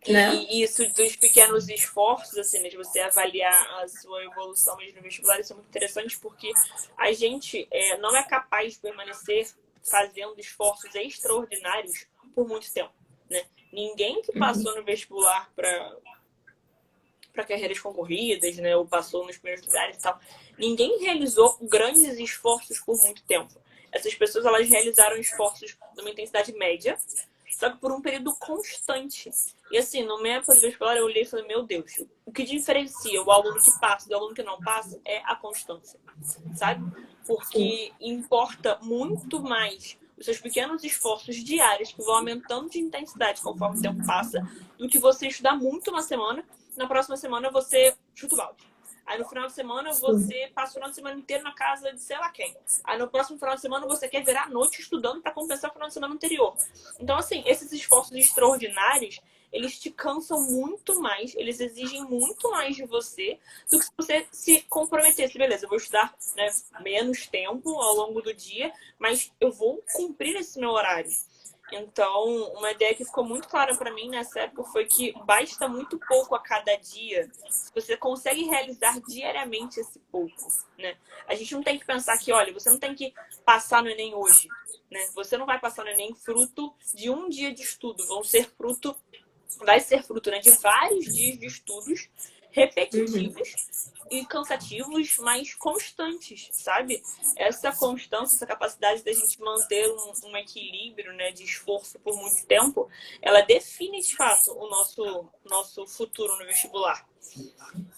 né? E isso dos pequenos esforços, assim, né, de você avaliar a sua evolução mesmo no vestibular, isso é muito interessante porque a gente não é capaz de permanecer fazendo esforços extraordinários por muito tempo, né? Ninguém que passou no vestibular para carreiras concorridas, né, ou passou nos primeiros lugares e tal, ninguém realizou grandes esforços por muito tempo. Essas pessoas, elas realizaram esforços numa intensidade média, só que por um período constante. E assim, no minha época de vestibular, eu olhei e falei, meu Deus, o que diferencia o aluno que passa do aluno que não passa é a constância, sabe? Sim. Porque importa muito mais os seus pequenos esforços diários que vão aumentando de intensidade conforme o tempo passa, do que você estudar muito uma semana, na próxima semana você chuta o balde. Aí no final de semana Sim. você passa o final de semana inteiro na casa de sei lá quem. Aí no próximo final de semana você quer virar a noite estudando para compensar o final de semana anterior. Então, assim, esses esforços extraordinários, eles te cansam muito mais, eles exigem muito mais de você do que se você se comprometesse. Beleza, eu vou estudar, né, menos tempo ao longo do dia, mas eu vou cumprir esse meu horário. Então, uma ideia que ficou muito clara para mim nessa época foi que basta muito pouco a cada dia, se você consegue realizar diariamente esse pouco, né? A gente não tem que pensar que, olha, você não tem que passar no Enem hoje, né? Você não vai passar no Enem fruto de um dia de estudo, vai ser fruto, né, de vários dias de estudos repetitivos e cansativos, mas constantes, sabe? Essa constância, essa capacidade da gente manter um equilíbrio, né, de esforço por muito tempo, ela define, de fato, o nosso futuro no vestibular.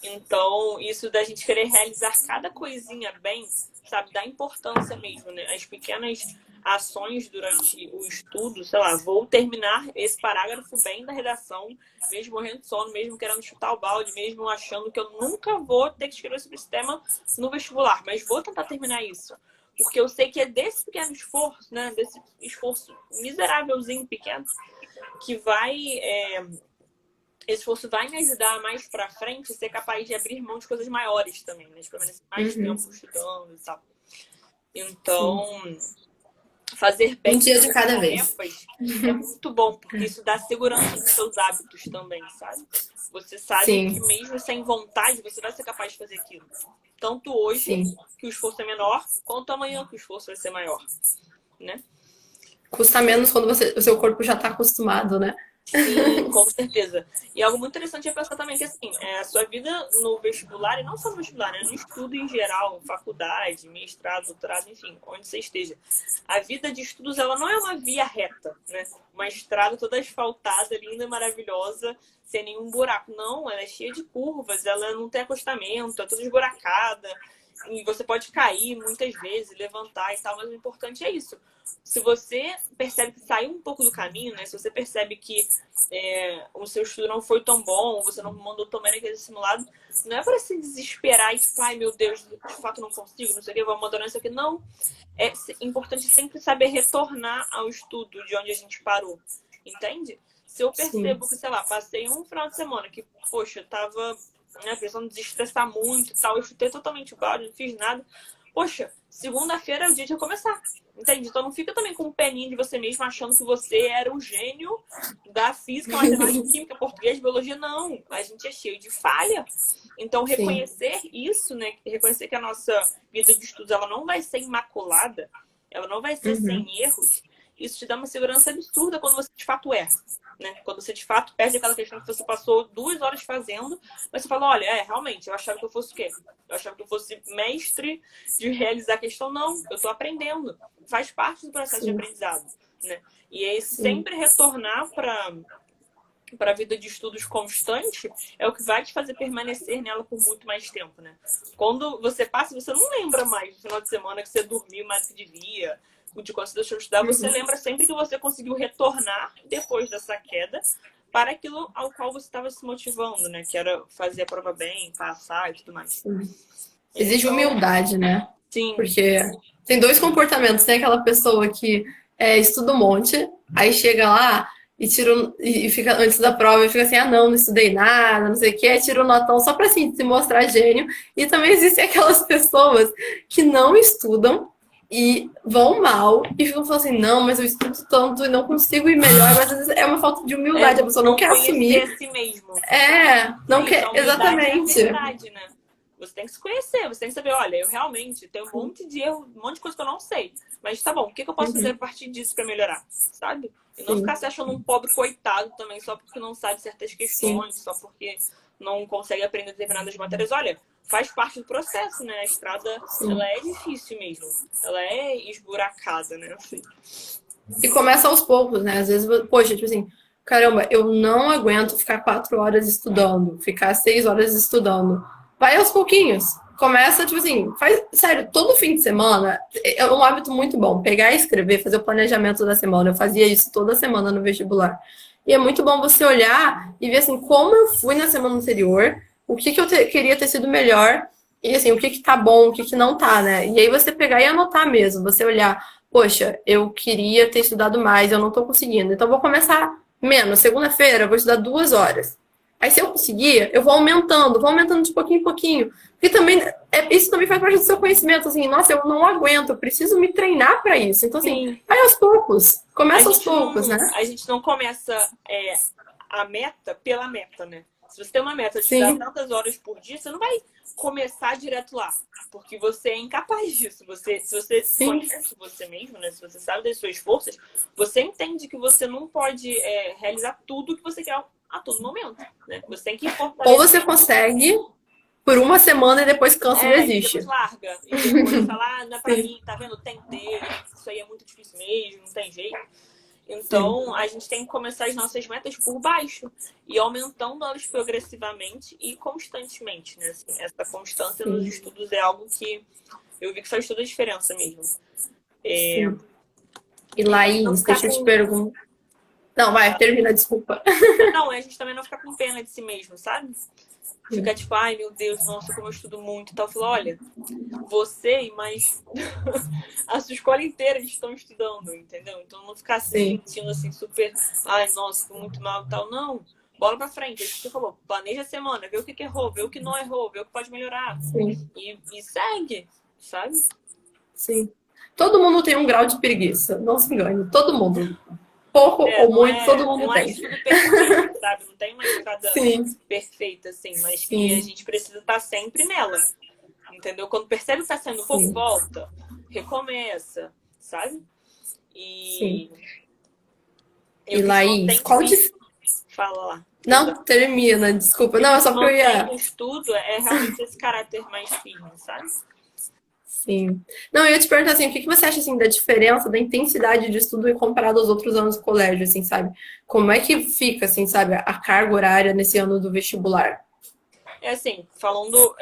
Então, isso da gente querer realizar cada coisinha bem, sabe, dá importância mesmo, né? As pequenas ações durante o estudo, sei lá, vou terminar esse parágrafo bem da redação, mesmo morrendo de sono, mesmo querendo chutar o balde, mesmo achando que eu nunca vou ter que escrever sobre esse tema no vestibular, mas vou tentar terminar isso. Porque eu sei que é desse pequeno esforço, né, desse esforço miserávelzinho pequeno, que esse esforço vai me ajudar mais pra frente a ser capaz de abrir mão de coisas maiores também, né? De permanecer mais tempo estudando e tal. Então, fazer bem um dia de cada vez é muito bom, porque isso dá segurança nos seus hábitos também, sabe? Você sabe Sim. que mesmo sem vontade, você vai ser capaz de fazer aquilo. Tanto hoje, Sim. que o esforço é menor, quanto amanhã, que o esforço vai ser maior, né? Custa menos quando o seu corpo já está acostumado, né? Sim, com certeza. E algo muito interessante é pensar também que, assim, a sua vida no vestibular, e não só no vestibular, né? No estudo em geral, faculdade, mestrado, doutorado, enfim, onde você esteja. A vida de estudos, ela não é uma via reta, né? Uma estrada toda asfaltada, linda, maravilhosa, sem nenhum buraco. Não, ela é cheia de curvas, ela não tem acostamento, é toda esburacada. E você pode cair muitas vezes, levantar e tal, mas o importante é isso. Se você percebe que saiu um pouco do caminho, né? Se você percebe que o seu estudo não foi tão bom, você não mandou tão bem naquele simulado, não é para se desesperar e tipo, ai meu Deus, de fato não consigo, não sei o que, vou abandonar isso aqui. Não. É importante sempre saber retornar ao estudo de onde a gente parou. Entende? Se eu percebo que, sei lá, passei um final de semana que, poxa, eu tava precisando desestressar muito e tal, eu chutei totalmente o balde, não fiz nada. Poxa, segunda-feira é o dia de eu começar. Entende? Então não fica também com um peninho de você mesmo achando que você era o gênio da física, matemática, química, português, biologia. Não, a gente é cheio de falha. Então reconhecer isso, né? Reconhecer que a nossa vida de estudos ela não vai ser imaculada, ela não vai ser sem erros. Isso te dá uma segurança absurda quando você de fato erra. Né? Quando você de fato perde aquela questão que você passou 2 horas fazendo, mas você fala, olha, realmente, eu achava que eu fosse o quê? Eu achava que eu fosse mestre de realizar a questão. Não, eu estou aprendendo. Faz parte do processo de aprendizado. Né? E aí sempre retornar para a vida de estudos constante é o que vai te fazer permanecer nela por muito mais tempo. Né? Quando você passa, você não lembra mais no final de semana que você dormiu mais do que devia, de quando você deixou de estudar, você lembra sempre que você conseguiu retornar depois dessa queda para aquilo ao qual você estava se motivando, né? Que era fazer a prova bem, passar e tudo mais. Exige humildade, né? Sim. Porque tem 2 comportamentos. Tem aquela pessoa que estuda um monte, aí chega lá e fica antes da prova e fica assim, não estudei nada, não sei o que, aí tira o notão só para assim, se mostrar gênio. E também existem aquelas pessoas que não estudam e vão mal e ficam falando assim, não, mas eu estudo tanto e não consigo ir melhor, mas às vezes é uma falta de humildade, a pessoa não quer assumir. A si mesmo. Não quer, exatamente. É a verdade, né? Você tem que se conhecer, você tem que saber, olha, eu realmente tenho um monte de erro, um monte de coisa que eu não sei. Mas tá bom, o que eu posso fazer a partir disso pra melhorar? Sabe? E não ficar se achando um pobre coitado também, só porque não sabe certas questões, só porque não consegue aprender determinadas matérias. Olha, faz parte do processo, né? A estrada, ela é difícil mesmo. Ela é esburacada, né? E começa aos poucos, né? Às vezes, poxa, tipo assim, caramba, eu não aguento ficar 4 horas estudando, ficar 6 horas estudando. Vai aos pouquinhos. Começa, tipo assim, faz, sério, todo fim de semana é um hábito muito bom. Pegar e escrever, fazer o planejamento da semana. Eu fazia isso toda semana no vestibular. E é muito bom você olhar e ver assim, como eu fui na semana anterior, o que eu queria ter sido melhor, e assim, o que tá bom, o que não tá, né? E aí você pegar e anotar mesmo, você olhar, poxa, eu queria ter estudado mais, eu não tô conseguindo, então vou começar menos. Segunda-feira eu vou estudar 2 horas. Aí se eu conseguir, eu vou aumentando de pouquinho em pouquinho. Porque também, isso também faz parte do seu conhecimento, assim, nossa, eu não aguento, eu preciso me treinar para isso. Então, assim, Sim. vai aos poucos, começa aos poucos, né? A gente não começa a meta pela meta, né? Se você tem uma meta de estudar Sim, tantas horas por dia, você não vai começar direto lá, porque você é incapaz disso. Se você sim, conhece você mesmo, né? Se você sabe das suas forças, você entende que você não pode realizar tudo que você quer a todo momento, né? Você tem que ou você fortalecer. consegue por uma semana e depois cansa e E depois desiste. larga. E depois fala, não é pra Sim, mim, tá vendo? Tentei, isso aí é muito difícil mesmo, não tem jeito. sim, Então, a gente tem que começar as nossas metas por baixo e aumentando elas progressivamente e constantemente, né? Assim, essa constância nos sim, estudos é algo que eu vi que faz toda a diferença mesmo. sim. E E também não Laís, ficar deixa eu te com. perguntar. Não, vai, termina, desculpa. Não, a gente também não ficar com pena de si mesmo, sabe? Ficar tipo, ai meu Deus, nossa, como eu estudo muito e tal. Eu falo, olha, você e mais a sua escola inteira estão estudando, entendeu? Então não ficar se Sim, sentindo assim super, ai, nossa, tô muito mal e tal. Não, bola pra frente. É isso que você falou, planeja a semana, vê o que errou, vê o que não errou, vê o que pode melhorar. sim, E segue, sabe? sim. Todo mundo tem um grau de preguiça, não se engane, todo mundo. Pouco ou muito, todo mundo Não é tem. estudo perfeito, sabe? Não tem uma estrada Sim, perfeita, assim, mas que a sim, gente precisa estar sempre nela. Entendeu? Quando percebe que tá saindo um pouco, sim, volta, recomeça, sabe? sim. E E o que se Laís, mantém qual firme, de... fala lá, perdão. Não, termina, desculpa. O Não, que é se só porque eu mantém no ia... estudo é realmente esse caráter mais firme, sabe? Sim. Não, eu ia te perguntar assim, o que que você acha assim da diferença da intensidade de estudo comparado aos outros anos do colégio, assim, sabe? Como é que fica, assim, sabe, a carga horária nesse ano do vestibular? É assim, falando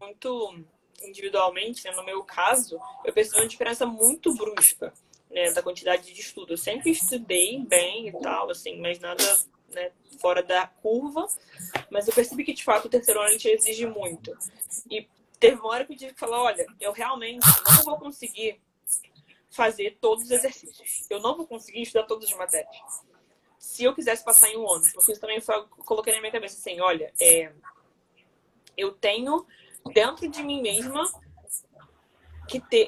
muito individualmente, né, no meu caso, eu percebi uma diferença muito brusca, né, da quantidade de estudo. Eu sempre estudei bem e tal, assim, mas nada, né, fora da curva. Mas eu percebi que, de fato, o terceiro ano a gente exige muito. E teve uma hora que eu tive que falar, olha, eu realmente não vou conseguir fazer todos os exercícios. Eu não vou conseguir estudar todas as matérias. Se eu quisesse passar em um ano. Porque isso também foi algo que eu coloquei na minha cabeça, assim, olha, eu tenho dentro de mim mesma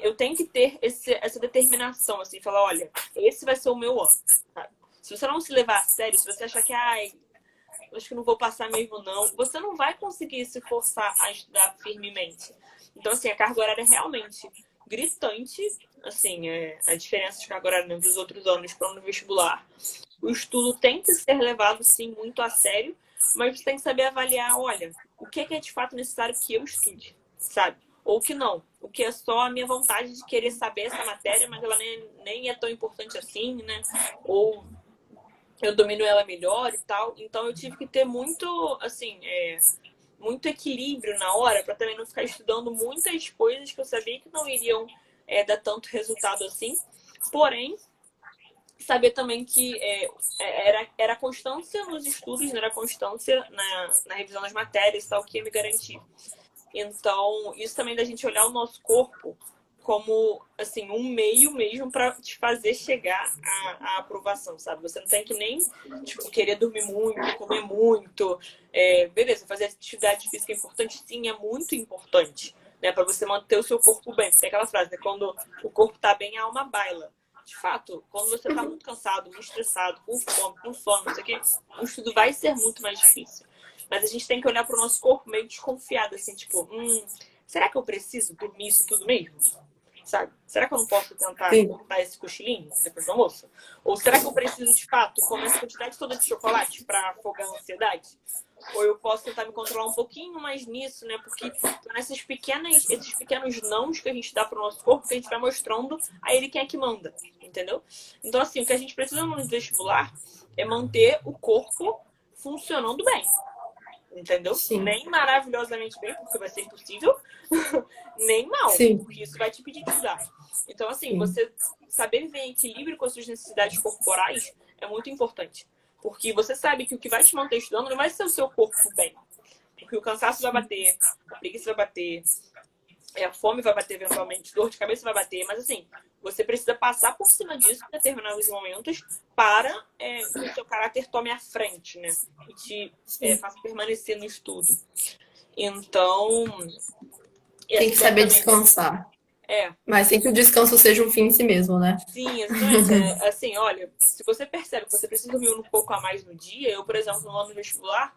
eu tenho que ter essa determinação, assim, falar, olha, esse vai ser o meu ano. Sabe? Se você não se levar a sério, se você achar que, ai, acho que não vou passar mesmo não, você não vai conseguir se forçar a estudar firmemente. Então, assim, a carga horária é realmente gritante, assim, a diferença de carga horária dos outros anos para o vestibular. O estudo tem que ser levado, sim, muito a sério, mas você tem que saber avaliar, olha, o que é de fato necessário que eu estude, sabe? Ou que não. O que é só a minha vontade de querer saber essa matéria, mas ela nem é tão importante assim, né? Ou eu domino ela melhor e tal. Então eu tive que ter muito, assim, muito equilíbrio na hora para também não ficar estudando muitas coisas que eu sabia que não iriam dar tanto resultado assim. Porém, saber também que era constância nos estudos, não era constância na revisão das matérias e tal, que ia me garantir. Então, isso também da gente olhar o nosso corpo como, assim, um meio mesmo para te fazer chegar à aprovação, sabe? Você não tem que nem, tipo, querer dormir muito, comer muito. Beleza, fazer atividade física é importante? Sim, é muito importante, né? Para você manter o seu corpo bem. Tem aquela frase, né? Quando o corpo tá bem, a alma baila. De fato, quando você tá muito cansado, muito estressado, com fome, com sono, não sei o quê, o estudo vai ser muito mais difícil. Mas a gente tem que olhar pro nosso corpo meio desconfiado, assim, tipo, será que eu preciso dormir isso tudo mesmo? Sabe? Será que eu não posso tentar Sim, cortar esse cochilinho depois do almoço? Ou será que eu preciso, de fato, comer essa quantidade toda de chocolate para afogar a ansiedade? Ou eu posso tentar me controlar um pouquinho mais nisso, né? Porque são esses pequenos nãos que a gente dá pro nosso corpo que a gente vai mostrando a ele quem é que manda, entendeu? Então, assim, o que a gente precisa no vestibular é manter o corpo funcionando bem, entendeu? sim, Nem maravilhosamente bem, porque vai ser impossível, nem mal, sim, porque isso vai te pedir de estudar. Então, assim, sim, você saber viver em equilíbrio com as suas necessidades corporais é muito importante. Porque você sabe que o que vai te manter estudando não vai ser o seu corpo bem. Porque o cansaço vai bater, a preguiça vai bater, A fome vai bater eventualmente, dor de cabeça vai bater, mas assim, você precisa passar por cima disso em determinados momentos para que o seu caráter tome a frente, né? E te faça permanecer no estudo. Então, Tem que saber descansar. É. Mas sem que o descanso seja um fim em si mesmo, né? Sim, exatamente. Assim, olha, se você percebe que você precisa dormir um pouco a mais no dia, eu, por exemplo, no ano vestibular,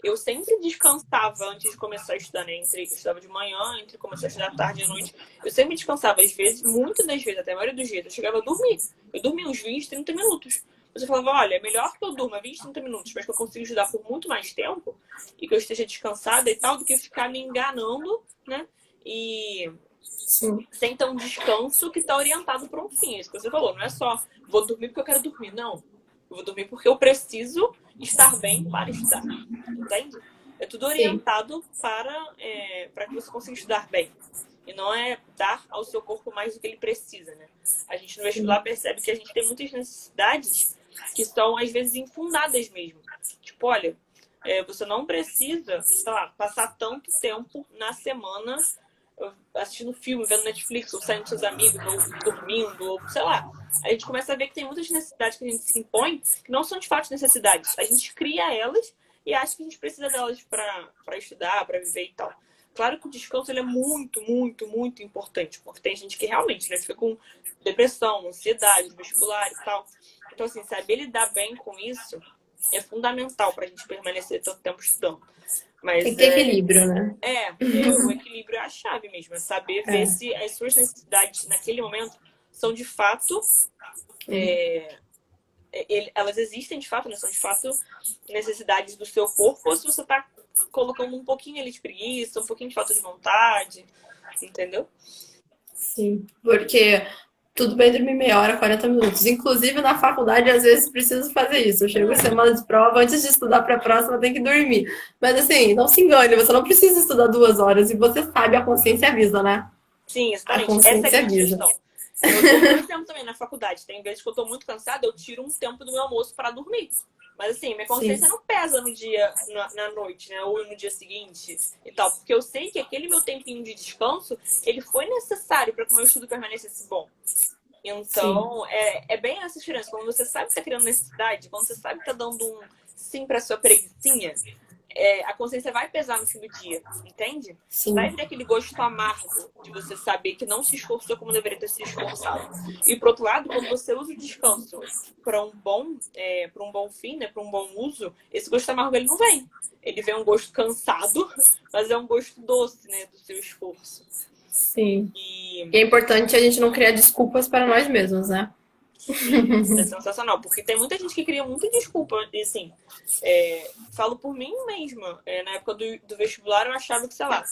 eu sempre descansava antes de começar a estudar, né? Eu estudava de manhã, entre começar a estudar à tarde e à noite. Eu sempre descansava, às vezes, muitas das vezes, até a maioria dos dias, eu chegava a dormir. Eu dormia uns 20, 30 minutos. Você falava, olha, é melhor que eu durma 20, 30 minutos, mas que eu consiga estudar por muito mais tempo e que eu esteja descansada e tal, do que ficar me enganando, né? E Sim. sem ter um descanso que está orientado para um fim. Isso que você falou, não é só vou dormir porque eu quero dormir, não. Eu vou dormir porque eu preciso estar bem para estudar. Entende? É tudo orientado para que você consiga estudar bem. E não é dar ao seu corpo mais do que ele precisa, né? A gente no vestibular percebe que a gente tem muitas necessidades que são, às vezes, infundadas mesmo. Tipo, olha, você não precisa, sei lá, passar tanto tempo na semana assistindo filme, vendo Netflix, ou saindo com seus amigos, ou dormindo, ou sei lá. A gente começa a ver que tem muitas necessidades que a gente se impõe que não são de fato necessidades. A gente cria elas e acha que a gente precisa delas para estudar, para viver e tal. Claro que o descanso ele é muito, muito, muito importante, porque tem gente que realmente, né, fica com depressão, ansiedade, vestibular e tal. Então, assim, saber lidar bem com isso é fundamental para a gente permanecer tanto tempo estudando. Mas, tem que ter equilíbrio, né? O equilíbrio é a chave mesmo. É saber ver se as suas necessidades naquele momento são de fato... elas existem de fato, né? São de fato necessidades do seu corpo, ou se você está colocando um pouquinho ali de preguiça, um pouquinho de falta de vontade, entendeu? Sim, porque tudo bem dormir meia hora, 40 minutos. Inclusive, na faculdade, às vezes, preciso fazer isso. Eu chego semana de prova, antes de estudar para a próxima, tem que dormir. Mas, assim, não se engane, você não precisa estudar 2 horas. E você sabe, a consciência avisa, né? Sim, exatamente. A consciência Essa é a avisa. questão. Eu tô muito tempo também na faculdade. Tem vezes que eu tô muito cansada, eu tiro um tempo do meu almoço para dormir. Mas assim, minha consciência não pesa no dia, na noite, né? Ou no dia seguinte e tal. Porque eu sei que aquele meu tempinho de descanso, ele foi necessário para que o meu estudo permanecesse bom. Então, é bem essa diferença. Quando você sabe que tá criando necessidade, quando você sabe que tá dando um sim pra sua preguicinha, a consciência vai pesar no fim do dia, entende? Sim. Vai ter aquele gosto amargo de você saber que não se esforçou como deveria ter se esforçado. E, por outro lado, quando você usa o descanso para um bom fim, né, para um bom uso, esse gosto amargo ele não vem. Ele vem um gosto cansado, mas é um gosto doce, né, do seu esforço. Sim. E é importante a gente não criar desculpas para nós mesmos, né? Sim, é sensacional, porque tem muita gente que cria muita desculpa, e assim, falo por mim mesma, na época do vestibular eu achava que, sei lá,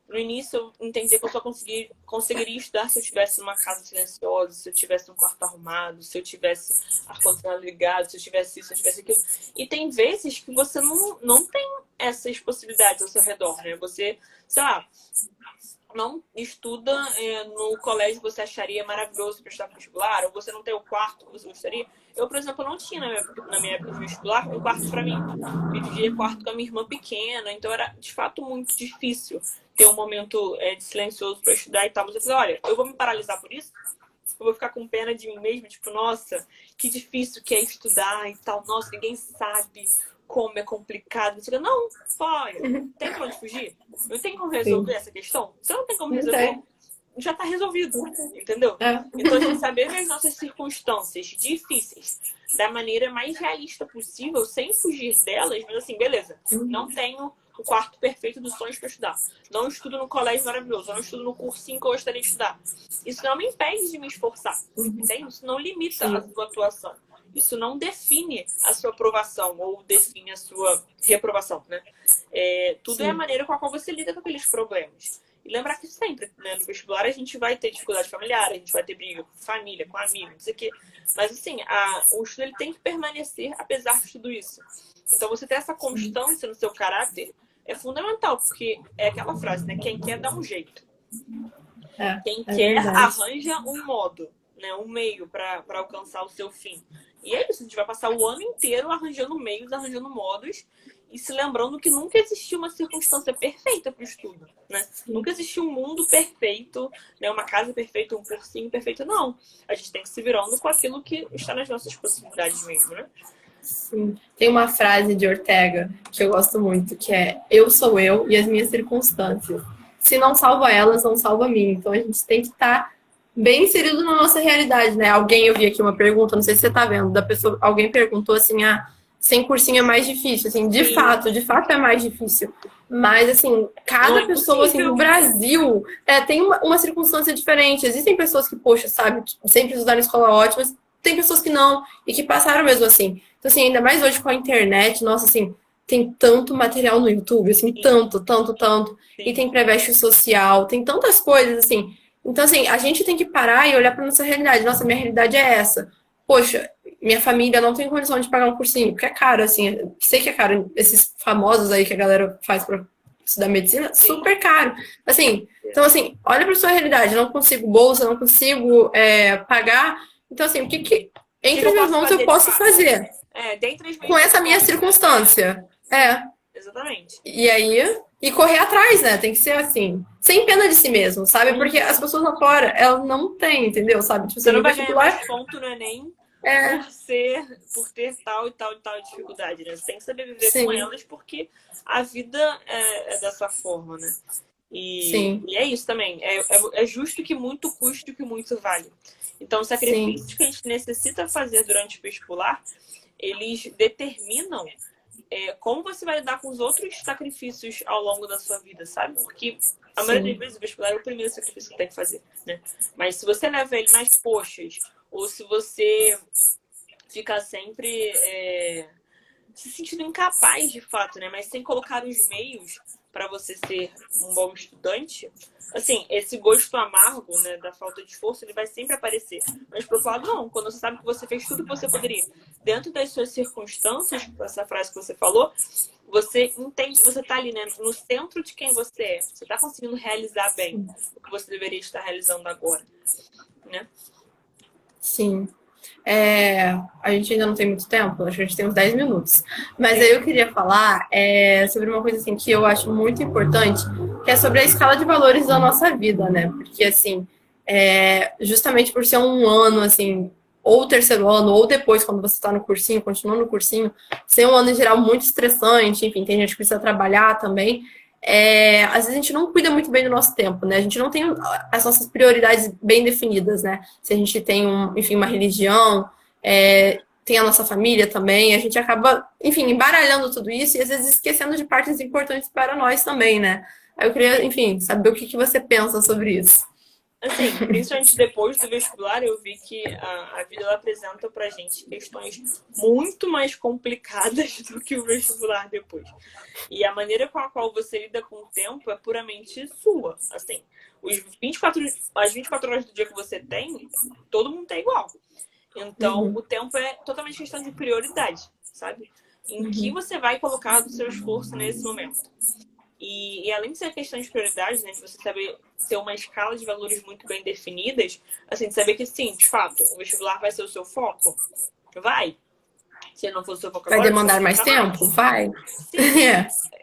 no início eu entendia que eu só conseguiria estudar se eu tivesse uma casa silenciosa, se eu tivesse um quarto arrumado, se eu tivesse ar-condicionado ligado, se eu tivesse isso, se eu tivesse aquilo. E tem vezes que você não tem essas possibilidades ao seu redor, né? Você, sei lá, não estuda no colégio que você acharia maravilhoso para estudar no vestibular, ou você não tem o quarto que você gostaria. Eu, por exemplo, não tinha na minha época de vestibular um quarto para mim. Eu dividia quarto com a minha irmã pequena, então era de fato muito difícil ter um momento de silencioso para estudar e tal. Mas eu falei, olha, eu vou me paralisar por isso? Eu vou ficar com pena de mim mesma, tipo, nossa, que difícil que é estudar e tal, nossa, ninguém sabe como é complicado. Você fala, não, olha, tem pra onde fugir? Não tem como resolver essa questão? Você não tem como resolver, já tá resolvido, entendeu? Então, a gente saber ver as nossas circunstâncias difíceis da maneira mais realista possível, sem fugir delas, mas assim, beleza, não tenho o quarto perfeito dos sonhos para estudar. Não estudo no colégio maravilhoso, não estudo no cursinho que eu gostaria de estudar. Isso não me impede de me esforçar, entende? Isso não limita a sua atuação. Isso não define a sua aprovação ou define a sua reprovação, né? Tudo é a maneira com a qual você lida com aqueles problemas. E lembrar que sempre, né, no vestibular a gente vai ter dificuldade familiar, a gente vai ter briga com família, com amigos, não sei o quê. Mas assim, o estudo ele tem que permanecer apesar de tudo isso. Então você ter essa constância no seu caráter é fundamental, porque é aquela frase, né? Quem quer dá um jeito. Quem quer arranja um modo, né, um meio para alcançar o seu fim. E é isso, a gente vai passar o ano inteiro arranjando meios, arranjando modos e se lembrando que nunca existiu uma circunstância perfeita para o estudo, né? Nunca existiu um mundo perfeito, né? Uma casa perfeita, um cursinho perfeito, não. A gente tem que se virando com aquilo que está nas nossas possibilidades mesmo, né? Sim. Tem uma frase de Ortega que eu gosto muito, que é: eu sou eu e as minhas circunstâncias. Se não salva elas, não salva a mim. Então a gente tem que estar bem inserido na nossa realidade, né? Alguém, eu vi aqui uma pergunta, não sei se você tá vendo, da pessoa, alguém perguntou assim: sem cursinho é mais difícil. Assim, de fato é mais difícil. Mas, assim, cada pessoa assim, no Brasil tem uma circunstância diferente. Existem pessoas que, poxa, sabe, sempre estudaram em escola ótima, tem pessoas que não, e que passaram mesmo assim. Então, assim, ainda mais hoje com a internet, nossa, assim, tem tanto material no YouTube, assim, tanto. Sim. E tem pré-veste social, tem tantas coisas, assim. Então, assim, a gente tem que parar e olhar para nossa realidade. Nossa, minha realidade é essa. Poxa, minha família não tem condição de pagar um cursinho, porque é caro, assim. Sei que é caro. Esses famosos aí que a galera faz para estudar medicina, super caro. Assim, então, assim, olha para sua realidade. Não consigo bolsa, não consigo pagar. Então, assim, o que entre as minhas mãos eu posso fazer? Dentre as Com essa minha circunstância. Exatamente. E aí, e correr atrás, né? Tem que ser assim, sem pena de si mesmo, sabe? Porque as pessoas lá fora, elas não têm, entendeu? Sabe? Tipo, você não vai ganhar mais ponto no Enem por ter tal e tal dificuldade, né? Você tem que saber viver com elas, porque a vida é dessa forma, né? E é isso também. É justo que muito custe o que muito vale. Então, os sacrifícios que a gente necessita fazer durante o vestibular, eles determinam como você vai lidar com os outros sacrifícios ao longo da sua vida, sabe? Porque a maioria das vezes o vestibular é o primeiro sacrifício que tem que fazer, né? Mas se você leva ele nas coxas, ou se você fica sempre se sentindo incapaz de fato, né? Mas sem colocar os meios para você ser um bom estudante, assim, esse gosto amargo, né, da falta de esforço, ele vai sempre aparecer. Mas pro outro lado, não. Quando você sabe que você fez tudo que você poderia, dentro das suas circunstâncias, essa frase que você falou, você entende que você tá ali, né, no centro de quem você é. Você tá conseguindo realizar bem o que você deveria estar realizando agora, né? Sim. A gente ainda não tem muito tempo, acho que a gente tem uns 10 minutos. Mas aí eu queria falar sobre uma coisa assim, que eu acho muito importante, que é sobre a escala de valores da nossa vida, né? Porque, assim, justamente por ser um ano, assim, ou o terceiro ano, ou depois, quando você está no cursinho, continua no cursinho, ser um ano em geral muito estressante, enfim, tem gente que precisa trabalhar também. Às vezes a gente não cuida muito bem do nosso tempo, né? A gente não tem as nossas prioridades bem definidas, né? Se a gente tem, enfim, uma religião, tem a nossa família também, a gente acaba, enfim, embaralhando tudo isso e às vezes esquecendo de partes importantes para nós também, né? Aí eu queria, enfim, saber o que você pensa sobre isso. Assim, principalmente depois do vestibular, eu vi que a vida ela apresenta pra gente questões muito mais complicadas do que o vestibular depois. E a maneira com a qual você lida com o tempo é puramente sua. Assim, as 24 horas do dia que você tem, todo mundo tem igual. Então, o tempo é totalmente questão de prioridade, sabe? Em que você vai colocar o seu esforço nesse momento. E além de ser questão de prioridade, né, de você saber ter uma escala de valores muito bem definidas, assim, de saber que sim, de fato, o vestibular vai ser o seu foco? Vai. Se não for o seu foco agora, vai demandar mais tempo? Vai. Sim,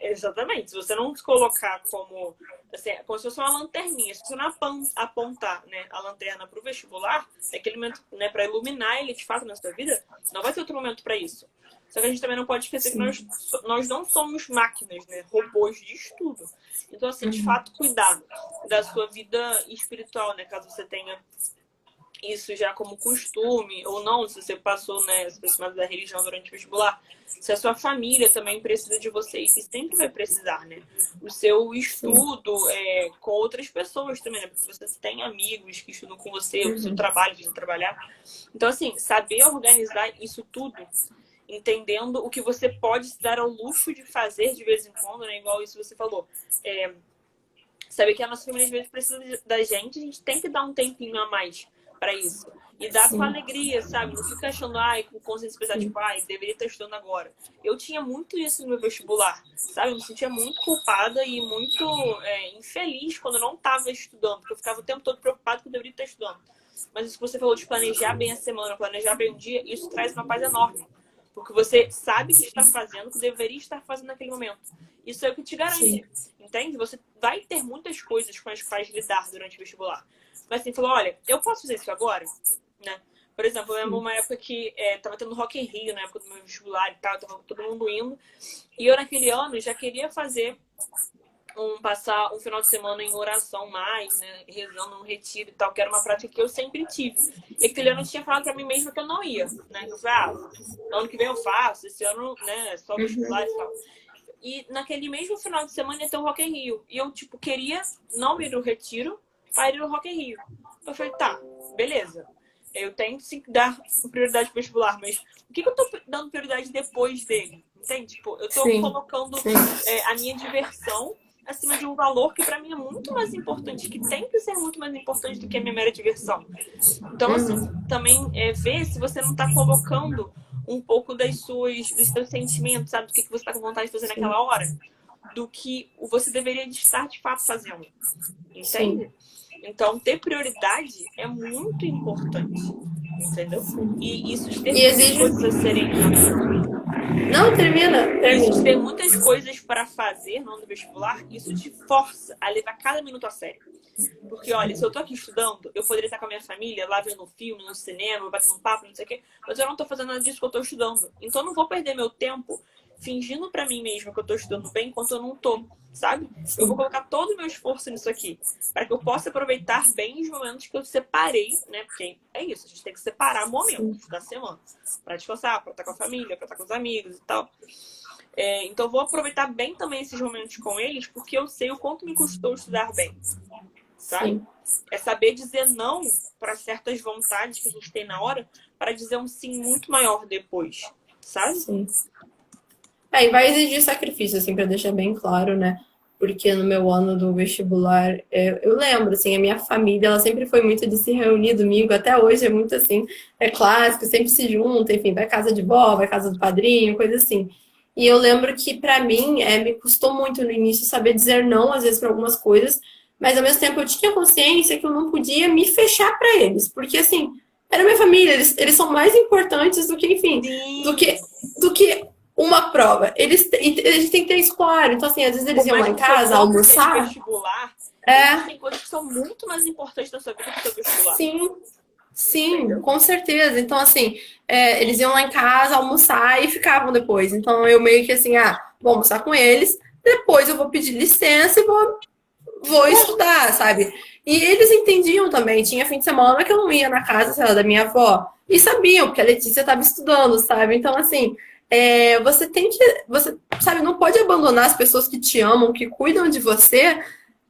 exatamente. Se você não se colocar como, assim, como se fosse uma lanterninha, se você não apontar, né, a lanterna para o vestibular, naquele momento, né, para iluminar ele de fato na sua vida, não vai ter outro momento para isso. Só que a gente também não pode esquecer que nós não somos máquinas, né? Robôs de estudo. Então, assim, de fato, cuidar da sua vida espiritual, né? Caso você tenha isso já como costume, ou não, se você passou, né, se aproximado da religião durante o vestibular, se a sua família também precisa de você, e sempre vai precisar, né? O seu estudo com outras pessoas também, né? Porque você tem amigos que estudam com você, o seu trabalho, precisa trabalhar. Então, assim, saber organizar isso tudo, entendendo o que você pode se dar ao luxo de fazer de vez em quando, né? Igual isso você falou. Saber que a nossa família às vezes precisa da gente, a gente tem que dar um tempinho a mais para isso. E dar com alegria, sabe? Não fica achando, com consciência pesada, tipo, deveria estar estudando agora. Eu tinha muito isso no meu vestibular, sabe? Eu me sentia muito culpada e muito infeliz quando eu não estava estudando, porque eu ficava o tempo todo preocupada que eu deveria estar estudando. Mas isso que você falou de planejar bem a semana, planejar bem o dia, isso traz uma paz enorme. Porque você sabe que está fazendo, que deveria estar fazendo naquele momento. Isso é o que te garante, Sim. entende? Você vai ter muitas coisas com as quais lidar durante o vestibular. Mas assim, falou, olha, eu posso fazer isso agora? Né? Por exemplo, eu lembro uma época que tava tendo Rock in Rio, na época do meu vestibular e tal, tava todo mundo indo. E eu, naquele ano, já queria fazer passar um final de semana em oração mais, né? Rezando no retiro e tal, que era uma prática que eu sempre tive. E aquele ano eu tinha falado pra mim mesma que eu não ia, né? Eu falei, ano que vem eu faço, esse ano, né, só vestibular e tal. E naquele mesmo final de semana ia ter o Rock in Rio. E eu, tipo, queria não ir no retiro para ir no Rock in Rio. Eu falei, tá, beleza. Eu tenho sim que dar prioridade pro vestibular, mas o que eu tô dando prioridade depois dele? Entende? Tipo, eu tô colocando a minha diversão acima de um valor que pra mim é muito mais importante, que tem que ser muito mais importante do que a minha mera diversão. Então, assim, também ver se você não tá colocando um pouco dos seus sentimentos, sabe? Do que você tá com vontade de fazer naquela hora, do que você deveria estar de fato fazendo. Entende? Sim. Então, ter prioridade é muito importante, entendeu? E isso de ter exige... coisas a serem... Não, termina. Isso de ter muitas coisas para fazer no ano do vestibular, isso te força a levar cada minuto a sério. Porque, olha, se eu tô aqui estudando, eu poderia estar com a minha família lá vendo um filme, no cinema, batendo um papo, não sei o quê, mas eu não tô fazendo nada disso que eu tô estudando. Então, eu não vou perder meu tempo fingindo pra mim mesma que eu tô estudando bem enquanto eu não tô, sabe? Eu vou colocar todo o meu esforço nisso aqui, para que eu possa aproveitar bem os momentos que eu separei, né? Porque é isso, a gente tem que separar momentos da semana para descansar, para estar com a família, para estar com os amigos e tal. Então, eu vou aproveitar bem também esses momentos com eles, porque eu sei o quanto me custou estudar bem, sabe? É saber dizer não para certas vontades que a gente tem na hora, para dizer um sim muito maior depois, sabe? Sim. E vai exigir sacrifício, assim, para deixar bem claro, né? Porque no meu ano do vestibular, eu lembro, assim, a minha família, ela sempre foi muito de se reunir domingo, até hoje é muito assim, é clássico, sempre se junta, enfim, vai à casa de vó, vai à casa do padrinho, coisa assim. E eu lembro que, para mim, me custou muito no início saber dizer não, às vezes, para algumas coisas, mas ao mesmo tempo eu tinha consciência que eu não podia me fechar para eles, porque, assim, era minha família, eles são mais importantes do que, enfim, do que uma prova. A gente tem que ter isso claro. Então, assim, às vezes eles iam lá em casa almoçar. Vestibular, tem coisas que são muito mais importantes na sua vida que o seu vestibular. Sim, com certeza. Então, assim, eles iam lá em casa almoçar e ficavam depois. Então, eu meio que assim, vou almoçar com eles, depois eu vou pedir licença e vou estudar, sabe? E eles entendiam também. Tinha fim de semana que eu não ia na casa, sei lá, da minha avó. E sabiam, porque a Letícia estava estudando, sabe? Então, assim, você sabe, não pode abandonar as pessoas que te amam, que cuidam de você,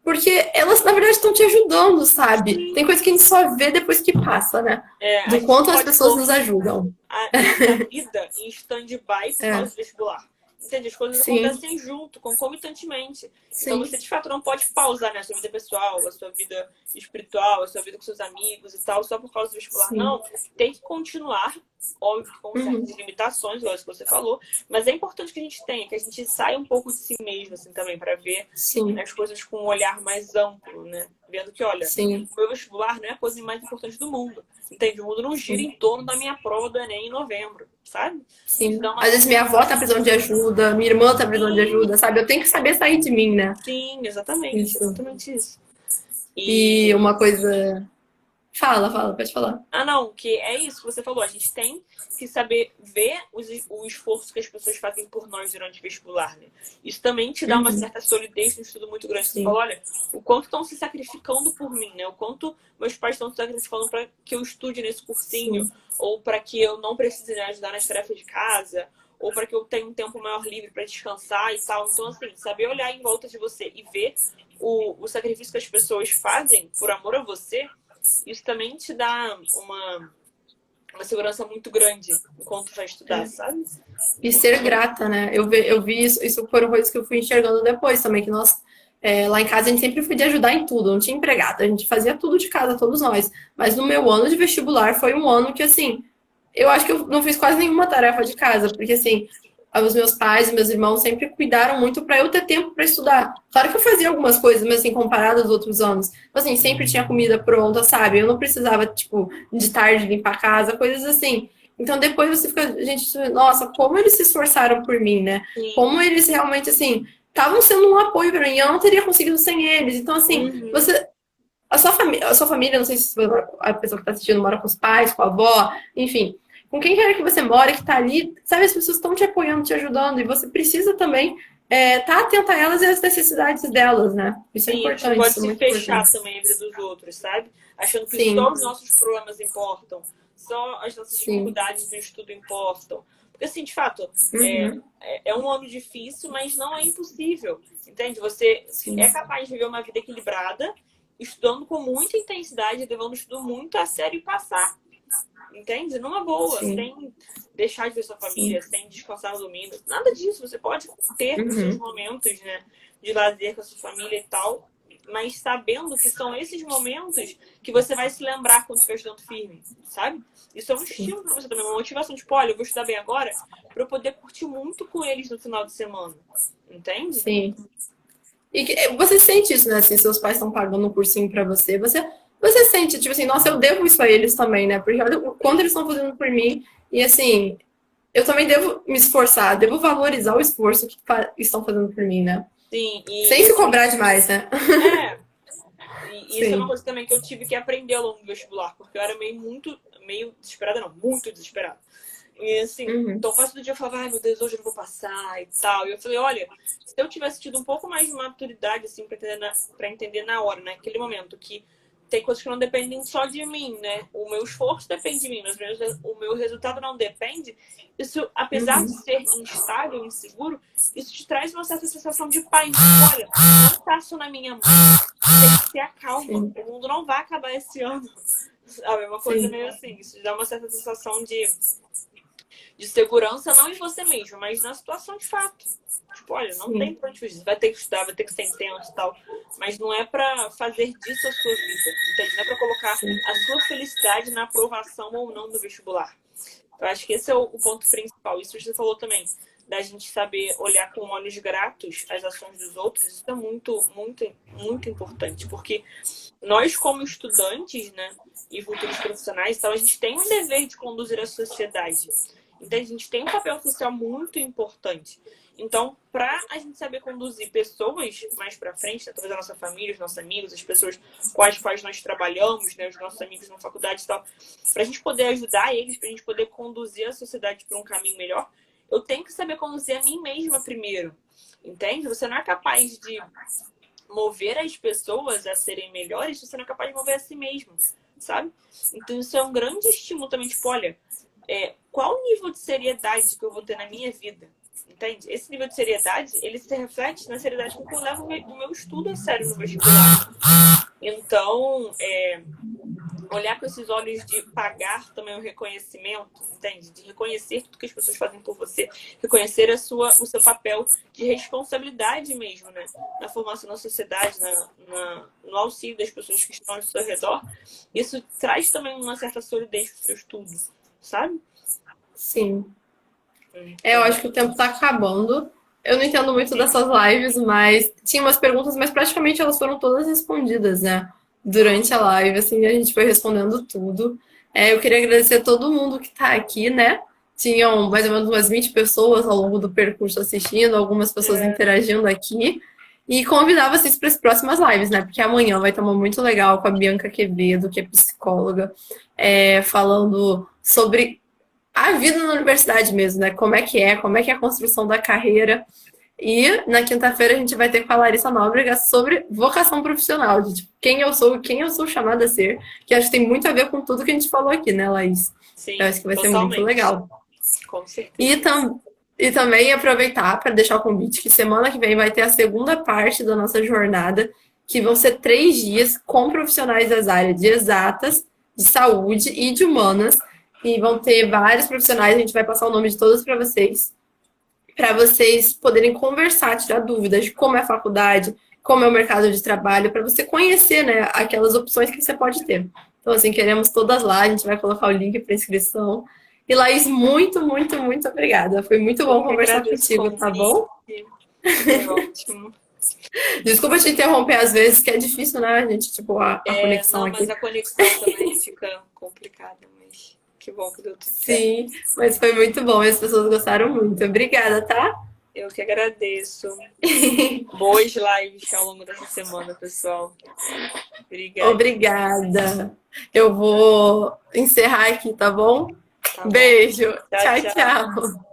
porque elas, na verdade, estão te ajudando, sabe? Sim. Tem coisa que a gente só vê depois que passa, né? Do quanto as pessoas nos ajudam. A nossa vida em stand-by por causa do vestibular. Entende? As coisas acontecem junto, concomitantemente. Sim. Então você, de fato, não pode pausar, né? A sua vida pessoal, a sua vida espiritual, a sua vida com seus amigos e tal, só por causa do vestibular. Sim. Não, tem que continuar, óbvio, com certas limitações, igual que você falou, mas é importante que a gente tenha, que a gente saia um pouco de si mesmo, assim, também, para ver as coisas com um olhar mais amplo, né? Vendo que, olha, o meu vestibular não é a coisa mais importante do mundo. Entende? O mundo não gira em torno da minha prova do Enem em novembro, sabe? Sim. Às vezes minha avó tá precisando de ajuda, minha irmã tá precisando de ajuda, sabe? Eu tenho que saber sair de mim, né? Sim, exatamente. Exatamente isso. E uma coisa... Fala, pode falar. Não, que é isso que você falou. A gente tem que saber ver o esforço que as pessoas fazem por nós durante o vestibular, né? Isso também te dá uma certa solidez no estudo muito grande. Você fala, olha, o quanto estão se sacrificando por mim, né? O quanto meus pais estão se sacrificando para que eu estude nesse cursinho, ou para que eu não precise, né, ajudar nas tarefas de casa, ou para que eu tenha um tempo maior livre para descansar e tal. Então, assim, saber olhar em volta de você e ver o sacrifício que as pessoas fazem por amor a você, isso também te dá uma segurança muito grande enquanto vai estudar, sabe? E ser grata, né? Eu vi isso foram coisas que eu fui enxergando depois também, que nós, lá em casa a gente sempre foi de ajudar em tudo, não tinha empregada, a gente fazia tudo de casa, todos nós. Mas no meu ano de vestibular foi um ano que, assim, eu acho que eu não fiz quase nenhuma tarefa de casa, porque, assim, os meus pais e meus irmãos sempre cuidaram muito para eu ter tempo para estudar. Claro que eu fazia algumas coisas, mas assim, comparado aos outros anos, assim, sempre tinha comida pronta, sabe? Eu não precisava, tipo, de tarde limpar a casa, coisas assim. Então depois você fica, gente, nossa, como eles se esforçaram por mim, né? Sim. Como eles realmente, assim, estavam sendo um apoio para mim. Eu não teria conseguido sem eles. Então, assim, você. A sua família, não sei se a pessoa que está assistindo mora com os pais, com a avó, enfim. Com quem quer que você mora, que está ali, sabe, as pessoas estão te apoiando, te ajudando, e você precisa também estar atento a elas e às necessidades delas, né? Isso é Sim, a gente não importante, pode isso é se muito fechar importante. também a vida dos outros, sabe? Achando que só Sim, os nossos problemas importam, só as nossas sim. dificuldades no estudo importam. Porque, assim, de fato, Uhum, é um ano difícil, mas não é impossível, entende? Você sim. é capaz de viver uma vida equilibrada, estudando com muita intensidade, levando o estudo muito a sério e passar. Entende? Numa boa, Sim, sem deixar de ver sua sim. família, sem descansar no domingo. Nada disso. Você pode ter os seus Uhum, momentos, né, de lazer com a sua família e tal, mas sabendo que são esses momentos que você vai se lembrar quando estiver estudando firme, sabe? Isso é um sim, estímulo pra você também, uma motivação. Tipo, olha, eu vou estudar bem agora para eu poder curtir muito com eles no final de semana. Entende? sim. E você sente isso, né? Assim, seus pais estão pagando um cursinho pra você. Você sente, tipo assim, nossa, eu devo isso a eles também, né? Porque olha o quanto eles estão fazendo por mim. E assim, eu também devo me esforçar, devo valorizar o esforço que estão fazendo por mim, né? Sim, Sem e se assim, cobrar demais, né? é, e isso é uma Sim. coisa também que eu tive que aprender ao longo do vestibular, porque eu era meio desesperada, não, muito desesperada. E assim, Uhum. então quase todo dia eu falava, ai meu Deus, hoje eu não vou passar e tal. E eu falei, olha, se eu tivesse tido um pouco mais de maturidade, assim, pra entender na hora, naquele momento, que tem coisas que não dependem só de mim, né? O meu esforço depende de mim, mas o meu resultado não depende. Isso, apesar de Uhum. ser instável, inseguro, isso te traz uma certa sensação de paz. Tipo, olha, não tá só na minha mão. Você se acalma. Sim, O mundo não vai acabar esse ano. Sabe? É uma coisa sim, meio assim. Isso te dá uma certa sensação de segurança, não em você mesmo, mas na situação de fato. Tipo, olha, não tem sim, pra onde fugir. Vai ter que estudar, vai ter que ser intenso e tal. Mas não é pra fazer disso a sua vida. Entende? Não é pra colocar sim, a sua felicidade na aprovação ou não do vestibular. Eu acho que esse é o ponto principal. Isso você falou também, da gente saber olhar com olhos gratos as ações dos outros. Isso é muito, muito, muito importante. Porque nós, como estudantes, né, e futuros profissionais, então, a gente tem um dever de conduzir a sociedade. Então, a gente tem um papel social muito importante. Então, para a gente saber conduzir pessoas mais para frente, né, talvez a nossa família, os nossos amigos, as pessoas com as quais nós trabalhamos, né, os nossos amigos na faculdade e tal, para a gente poder ajudar eles, para a gente poder conduzir a sociedade para um caminho melhor, eu tenho que saber conduzir a mim mesma primeiro. Entende? Você não é capaz de mover as pessoas a serem melhores se você não é capaz de mover a si mesmo, sabe? Então isso é um grande estímulo também, tipo, olha, qual o nível de seriedade que eu vou ter na minha vida? Entende? Esse nível de seriedade, ele se reflete na seriedade com que eu levo o meu estudo a sério no vestibular. Então, olhar com esses olhos de pagar também o reconhecimento, entende? De reconhecer tudo que as pessoas fazem por você, reconhecer o seu papel de responsabilidade mesmo, né? Na formação da sociedade, no auxílio das pessoas que estão ao seu redor. Isso traz também uma certa solidez para o seu estudo, sabe? sim. Eu Então, acho que o tempo tá acabando. Eu não entendo muito dessas lives, mas tinha umas perguntas, mas praticamente elas foram todas respondidas, né? Durante a live, assim, a gente foi respondendo tudo. Eu queria agradecer a todo mundo que tá aqui, né? Tinham mais ou menos umas 20 pessoas ao longo do percurso assistindo, algumas pessoas interagindo aqui. E convidar vocês para as próximas lives, né? Porque amanhã vai ter uma muito legal com a Bianca Quevedo, que é psicóloga, falando sobre a vida na universidade mesmo, né? Como é que é a construção da carreira. E na quinta-feira a gente vai ter com a Larissa Nóbrega sobre vocação profissional, de tipo, quem eu sou chamada a ser, que acho que tem muito a ver com tudo que a gente falou aqui, né, Laís? Eu sim, acho que vai ser muito totalmente. legal. Com E, certeza. e também aproveitar para deixar o convite que semana que vem vai ter a segunda parte da nossa jornada, que vão ser 3 dias com profissionais das áreas de exatas, de saúde e de humanas. E vão ter vários profissionais, a gente vai passar o nome de todos para vocês poderem conversar, tirar dúvidas de como é a faculdade, como é o mercado de trabalho, para você conhecer, né, aquelas opções que você pode ter. Então, assim, queremos todas lá, a gente vai colocar o link para inscrição. E Laís, muito, muito, muito obrigada. Foi muito Eu bom que conversar agradeço o contigo, tá convite. bom? Foi ótimo. Desculpa te interromper às vezes, que é difícil, né, a gente, tipo, a conexão Não, mas aqui. a conexão também fica complicada, mas. Que bom que deu tudo certo. Sim, mas foi muito bom. As pessoas gostaram muito. Obrigada, tá? Eu que agradeço. Boas lives ao longo dessa semana, pessoal. Obrigada. Obrigada. Eu vou encerrar aqui, tá bom? Tá bom. Beijo. Tchau, Tchau, tchau.